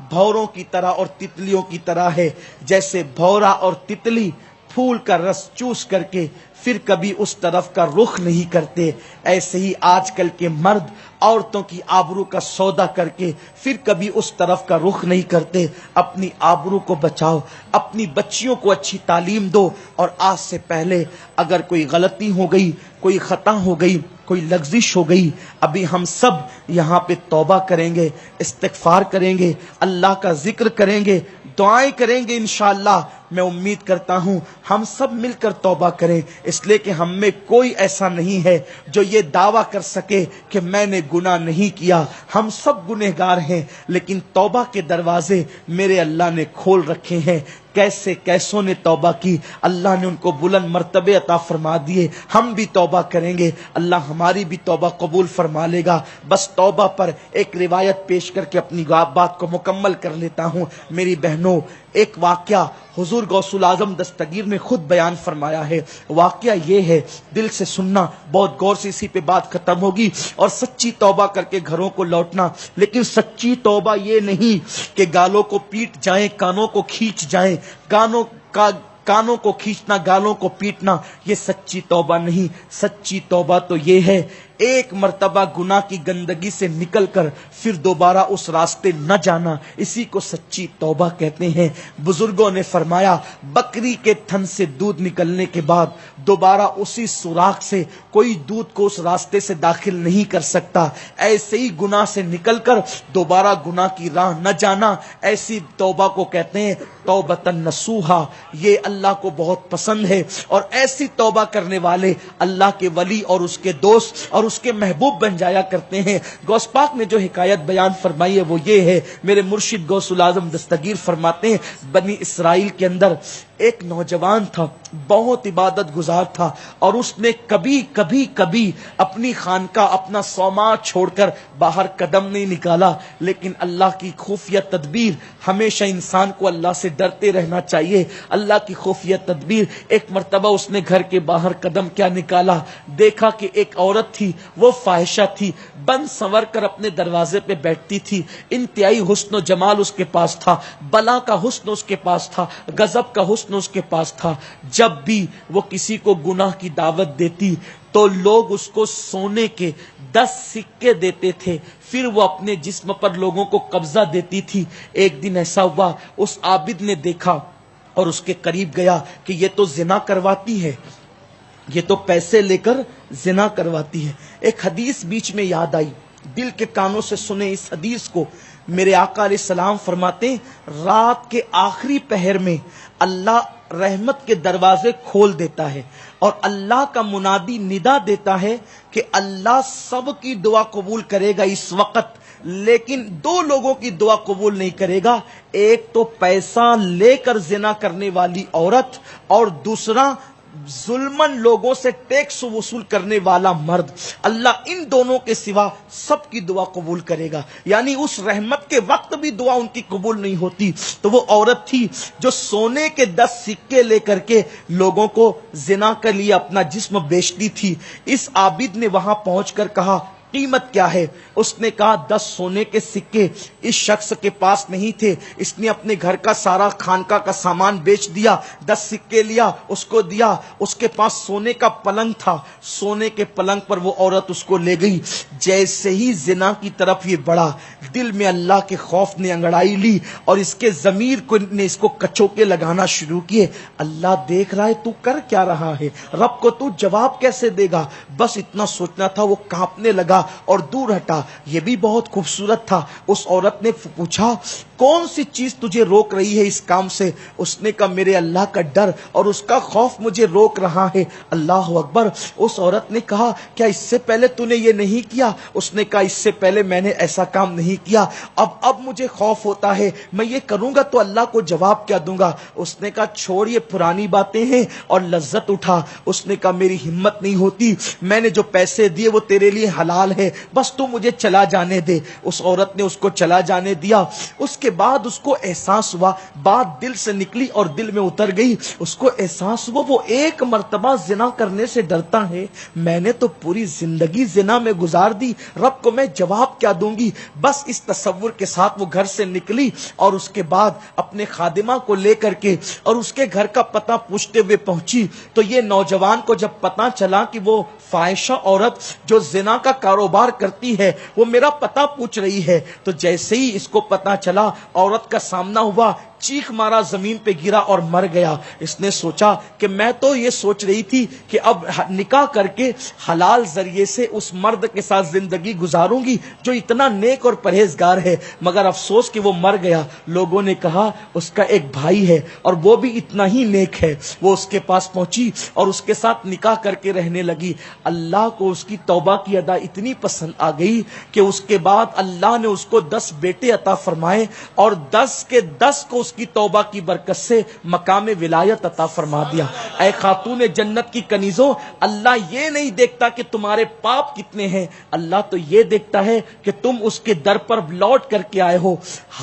بھوروں کی طرح اور تتلیوں کی طرح ہے. جیسے بھورا اور تتلی پھول کا رس چوس کر کے پھر کبھی اس طرف کا رخ نہیں کرتے، ایسے ہی آج کل کے مرد عورتوں کی آبرو کا سودا کر کے پھر کبھی اس طرف کا رخ نہیں کرتے. اپنی آبرو کو بچاؤ، اپنی بچیوں کو اچھی تعلیم دو، اور آج سے پہلے اگر کوئی غلطی ہو گئی، کوئی خطا ہو گئی، کوئی لغزش ہو گئی، ابھی ہم سب یہاں پہ توبہ کریں گے، استغفار کریں گے، اللہ کا ذکر کریں گے، دعائیں کریں گے. انشاءاللہ میں امید کرتا ہوں ہم سب مل کر توبہ کریں، اس لیے کہ ہم میں کوئی ایسا نہیں ہے جو یہ دعویٰ کر سکے کہ میں نے گناہ نہیں کیا. ہم سب گنہگار ہیں، لیکن توبہ کے دروازے میرے اللہ نے کھول رکھے ہیں. کیسے کیسوں نے توبہ کی، اللہ نے ان کو بلند مرتبے عطا فرما دیے. ہم بھی توبہ کریں گے، اللہ ہماری بھی توبہ قبول فرما لے گا. بس توبہ پر ایک روایت پیش کر کے اپنی بات کو مکمل کر لیتا ہوں. میری بہنوں، ایک واقعہ حضور غوث الاعظم دستگیر نے خود بیان فرمایا ہے. واقعہ یہ ہے، دل سے سننا، بہت غور سے اسی پہ بات ختم ہوگی، اور سچی توبہ کر کے گھروں کو لوٹنا. لیکن سچی توبہ یہ نہیں کہ گالوں کو پیٹ جائیں، کانوں کو کھینچ جائیں، کانوں کو کھینچنا، گالوں کو پیٹنا، یہ سچی توبہ نہیں. سچی توبہ تو یہ ہے ایک مرتبہ گناہ کی گندگی سے نکل کر پھر دوبارہ اس راستے نہ جانا، اسی کو سچی توبہ کہتے ہیں. بزرگوں نے فرمایا بکری کے تھن سے دودھ نکلنے کے بعد دوبارہ اسی سوراخ سے کوئی دودھ کو اس راستے سے داخل نہیں کر سکتا. ایسے ہی گناہ سے نکل کر دوبارہ گناہ کی راہ نہ جانا، ایسی توبہ کو کہتے ہیں توبۃ نصوحا. یہ اللہ کو بہت پسند ہے، اور ایسی توبہ کرنے والے اللہ کے ولی اور اس کے دوست اور اس کے محبوب بن جایا کرتے ہیں. غوث پاک نے جو حکایت بیان فرمائی ہے وہ یہ ہے، میرے مرشد غوث الاعظم دستگیر فرماتے ہیں بنی اسرائیل کے اندر ایک نوجوان تھا، بہت عبادت گزار تھا، اور اس نے کبھی اپنی خانقاہ، اپنا صومعہ چھوڑ کر باہر قدم نہیں نکالا. لیکن اللہ کی خفیہ تدبیر، ہمیشہ انسان کو اللہ سے ڈرتے رہنا چاہیے. اللہ کی خفیہ تدبیر، ایک مرتبہ اس نے گھر کے باہر قدم کیا نکالا، دیکھا کہ ایک عورت تھی، وہ فاحشہ تھی، بن سنور کر اپنے دروازے پہ بیٹھتی تھی. انتہائی حسن و جمال اس کے پاس تھا، بلا کا حسن اس کے پاس تھا، غضب کا حسن اس کے پاس تھا. جب بھی وہ کسی کو گناہ کی دعوت دیتی تو لوگ اس کو سونے کے 10 سکے دیتے تھے، پھر وہ اپنے جسم پر لوگوں کو قبضہ دیتی تھی۔ ایک دن ایسا ہوا، اس عابد نے دیکھا اور اس کے قریب گیا کہ یہ تو زنا کرواتی ہے، یہ تو پیسے لے کر زنا کرواتی ہے۔ ایک حدیث بیچ میں یاد آئی، دل کے کانوں سے سنیں اس حدیث کو۔ میرے آقا علیہ السلام فرماتے ہیں رات کے آخری پہر میں اللہ رحمت کے دروازے کھول دیتا ہے اور اللہ کا منادی ندا دیتا ہے کہ اللہ سب کی دعا قبول کرے گا اس وقت، لیکن 2 لوگوں کی دعا قبول نہیں کرے گا، ایک تو پیسہ لے کر زنا کرنے والی عورت اور دوسرا ظلمن لوگوں سے ٹیکس وصول کرنے والا مرد۔ اللہ ان دونوں کے سوا سب کی دعا قبول کرے گا، یعنی اس رحمت کے وقت بھی دعا ان کی قبول نہیں ہوتی۔ تو وہ عورت تھی جو سونے کے 10 سکے لے کر کے لوگوں کو زنا کے لیے اپنا جسم بیچتی تھی۔ اس عابد نے وہاں پہنچ کر کہا قیمت کیا ہے؟ اس نے کہا 10 سونے کے سکے۔ اس شخص کے پاس نہیں تھے، اس نے اپنے گھر کا سارا خانقاہ کا سامان بیچ دیا، 10 سکے لیا، اس کو دیا۔ اس کے پاس سونے کا پلنگ تھا، سونے کے پلنگ پر وہ عورت اس کو لے گئی۔ جیسے ہی زنا کی طرف یہ بڑھا، دل میں اللہ کے خوف نے انگڑائی لی اور اس کے ضمیر کو نے اس کو کچوکے لگانا شروع کیے۔ اللہ دیکھ رہا ہے تو کر کیا رہا ہے، رب کو تو جواب کیسے دے گا؟ بس اتنا سوچنا تھا۔ وہ کانپنے لگا اور دور ہٹا۔ یہ بھی بہت خوبصورت تھا۔ اس عورت نے پوچھا کون سی چیز تجھے روک رہی ہے اس کام سے؟ اس نے کہا میرے اللہ کا ڈر اور اس کا خوف مجھے روک رہا ہے۔ اللہ اکبر۔ اس عورت نے کہا کیا اس سے پہلے تو نے یہ نہیں کیا؟ اس نے کہا اس سے پہلے میں نے ایسا کام نہیں کیا، اب مجھے خوف ہوتا ہے، میں یہ کروں گا تو اللہ کو جواب کیا دوں گا؟ اس نے کہا چھوڑ یہ پرانی باتیں ہیں اور لذت اٹھا۔ اس نے کہا میری ہمت نہیں ہوتی، میں نے جو پیسے دیے وہ تیرے لیے حلال ہے، بس تو مجھے چلا جانے دے۔ اس عورت نے اس کو چلا جانے دیا۔ اس کے بعد اس کو احساس ہوا، بات دل سے نکلی اور دل میں اتر گئی۔ اس کو احساس ہوا وہ ایک مرتبہ زنا کرنے سے ڈرتا ہے، میں نے تو پوری زندگی زنا میں گزار دی، رب کو میں جواب کیا دوں گی؟ بس اس تصور کے ساتھ وہ گھر سے نکلی اور اس کے بعد اپنے خادمہ کو لے کر کے اور اس کے گھر کا پتہ پوچھتے ہوئے پہنچی۔ تو یہ نوجوان کو جب پتہ چلا کہ وہ فاحشہ عورت جو زنا کا کاروبار کرتی ہے وہ میرا پتہ پوچھ رہی ہے، تو جیسے ہی اس کو پتہ چلا عورت کا سامنا ہوا، چیخ مارا، زمین پہ گرا اور مر گیا۔ اس نے سوچا کہ میں تو یہ سوچ رہی تھی کہ اب نکاح کر کے حلال ذریعے سے اس مرد کے ساتھ زندگی گزاروں گی جو اتنا نیک اور پرہیزگار ہے، مگر افسوس کہ وہ مر گیا۔ لوگوں نے کہا اس کا ایک بھائی ہے اور وہ بھی اتنا ہی نیک ہے۔ وہ اس کے پاس پہنچی اور اس کے ساتھ نکاح کر کے رہنے لگی۔ اللہ کو اس کی توبہ کی ادا اتنی پسند آ گئی کہ اس کے بعد اللہ نے اس کو 10 بیٹے عطا فرمائے اور 10 کے 10 کو اس کی توبہ کی برکت سے مقام ولایت عطا فرما دیا۔ اے خاتون جنت کی کنیزوں، اللہ یہ نہیں دیکھتا کہ تمہارے پاپ کتنے ہیں، اللہ تو یہ دیکھتا ہے کہ تم اس کے در پر لوٹ کر کے آئے ہو۔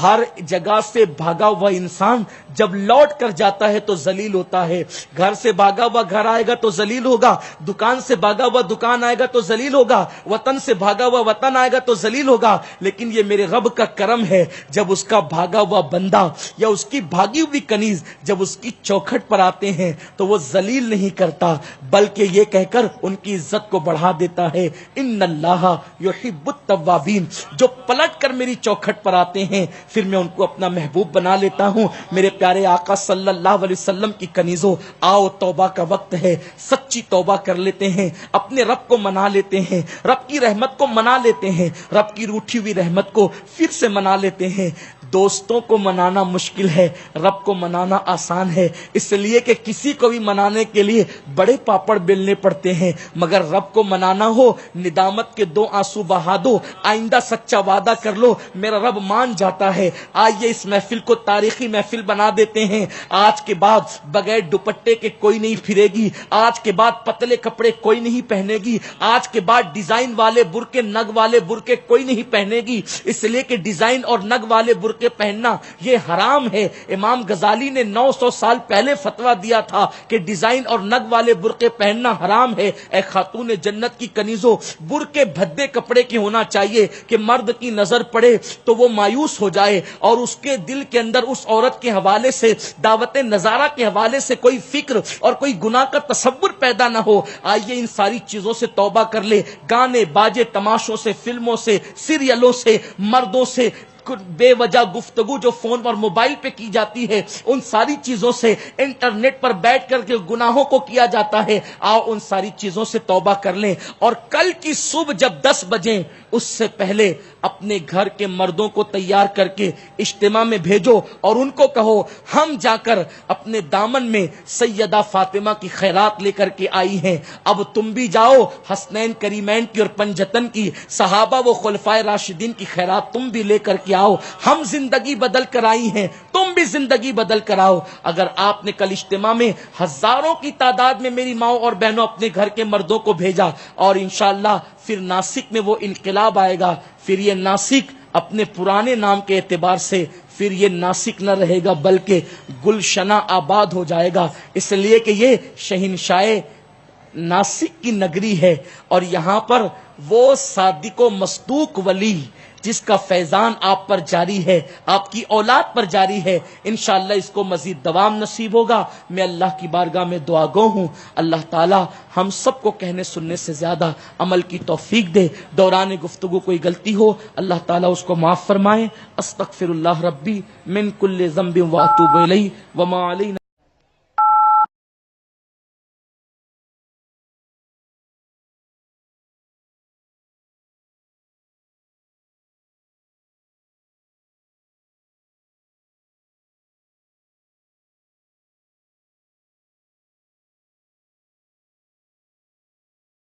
ہر جگہ سے بھاگا ہوا انسان جب لوٹ کر جاتا ہے تو ذلیل ہوتا ہے۔ گھر سے بھاگا ہوا گھر آئے گا تو ذلیل ہوگا، دکان سے بھاگا ہوا دکان آئے گا تو ذلیل ہوگا، وطن سے بھاگا ہوا وطن آئے گا تو ذلیل ہوگا، لیکن یہ میرے رب کا کرم ہے جب اس کا بھاگا ہوا بندہ یا اس کی بھاگی ہوئی کنیز جب اس کی چوکھٹ پر آتے ہیں تو وہ ذلیل نہیں کرتا بلکہ یہ کہہ کر ان کی عزت کو بڑھا دیتا ہے، ان اللہ یحب التوابین۔ جو پلٹ کر میری چوکھٹ پر آتے ہیں پھر میں ان کو اپنا محبوب بنا لیتا ہوں۔ میرے پیارے آقا صلی اللہ علیہ وسلم کی کنیزوں، آؤ توبہ کا وقت ہے، سچی توبہ کر لیتے ہیں، اپنے رب کو منا لیتے ہیں، رب کی رحمت کو منا لیتے ہیں، رب کی روٹھی ہوئی رحمت کو پھر سے منا لیتے ہیں۔ دوستوں کو منانا مشکل ہے، رب کو منانا آسان ہے، اس لیے کہ کسی کو بھی منانے کے لیے بڑے پاپڑ بیلنے پڑتے ہیں، مگر رب کو منانا ہو ندامت کے 2 آنسو بہا دو، آئندہ سچا وعدہ کر لو، میرا رب مان جاتا ہے۔ آئیے اس محفل کو تاریخی محفل بنا دیتے ہیں۔ آج کے بعد بغیر دوپٹے کے کوئی نہیں پھرے گی، آج کے بعد پتلے کپڑے کوئی نہیں پہنے گی، آج کے بعد ڈیزائن والے برقے نگ والے برقے کوئی نہیں پہنے گی، اس لیے کہ ڈیزائن اور نگ والے برقے برقعے پہننا یہ حرام ہے۔ امام غزالی نے 900 سال پہلے فتویٰ دیا تھا کہ ڈیزائن اور نگ والے برقعے پہننا حرام ہے۔ اے خاتون جنت کی کنیزوں، برقعے بھدے کپڑے کے ہونا چاہیے کہ مرد کی نظر پڑے تو وہ مایوس ہو جائے اور اس کے دل کے اندر اس عورت کے حوالے سے، دعوت نظارہ کے حوالے سے کوئی فکر اور کوئی گناہ کا تصور پیدا نہ ہو۔ آئیے ان ساری چیزوں سے توبہ کر لے، گانے باجے تماشوں سے، فلموں سے، سیریلوں سے، مردوں سے بے وجہ گفتگو جو فون اور موبائل پہ کی جاتی ہے، ان ساری چیزوں سے، انٹرنیٹ پر بیٹھ کر کے گناہوں کو کیا جاتا ہے، آؤ ان ساری چیزوں سے توبہ کر لیں، اور کل کی صبح جب 10 بجے اس سے پہلے اپنے گھر کے مردوں کو تیار کر کے اجتماع میں بھیجو اور ان کو کہو ہم جا کر اپنے دامن میں سیدہ فاطمہ کی خیرات لے کر کے آئی ہیں، اب تم بھی جاؤ حسنین کریمین کی اور پنجتن کی، صحابہ و خلفائے راشدین کی خیرات تم بھی لے کر کے آؤ، ہم زندگی بدل کر آئی ہیں، تم بھی زندگی بدل کر آؤ۔ اگر آپ نے کل اجتماع میں ہزاروں کی تعداد میں میری ماؤں اور بہنوں اپنے گھر کے مردوں کو بھیجا، اور انشاءاللہ پھر ناسک میں وہ انقلاب آئے گا، پھر یہ ناسک اپنے پرانے نام کے اعتبار سے پھر یہ ناسک نہ رہے گا بلکہ گلشنہ آباد ہو جائے گا، اس لیے کہ یہ شہنشاہ ناسک کی نگری ہے، اور یہاں پر وہ صادق و مصدوق ولی جس کا فیضان آپ پر جاری ہے، آپ کی اولاد پر جاری ہے، انشاءاللہ اس کو مزید دوام نصیب ہوگا۔ میں اللہ کی بارگاہ میں دعا گو ہوں، اللہ تعالی ہم سب کو کہنے سننے سے زیادہ عمل کی توفیق دے۔ دوران گفتگو کوئی غلطی ہو اللہ تعالی اس کو معاف فرمائے۔ استغفر اللہ ربی من کل ذنب واتوب الیہ وما علینا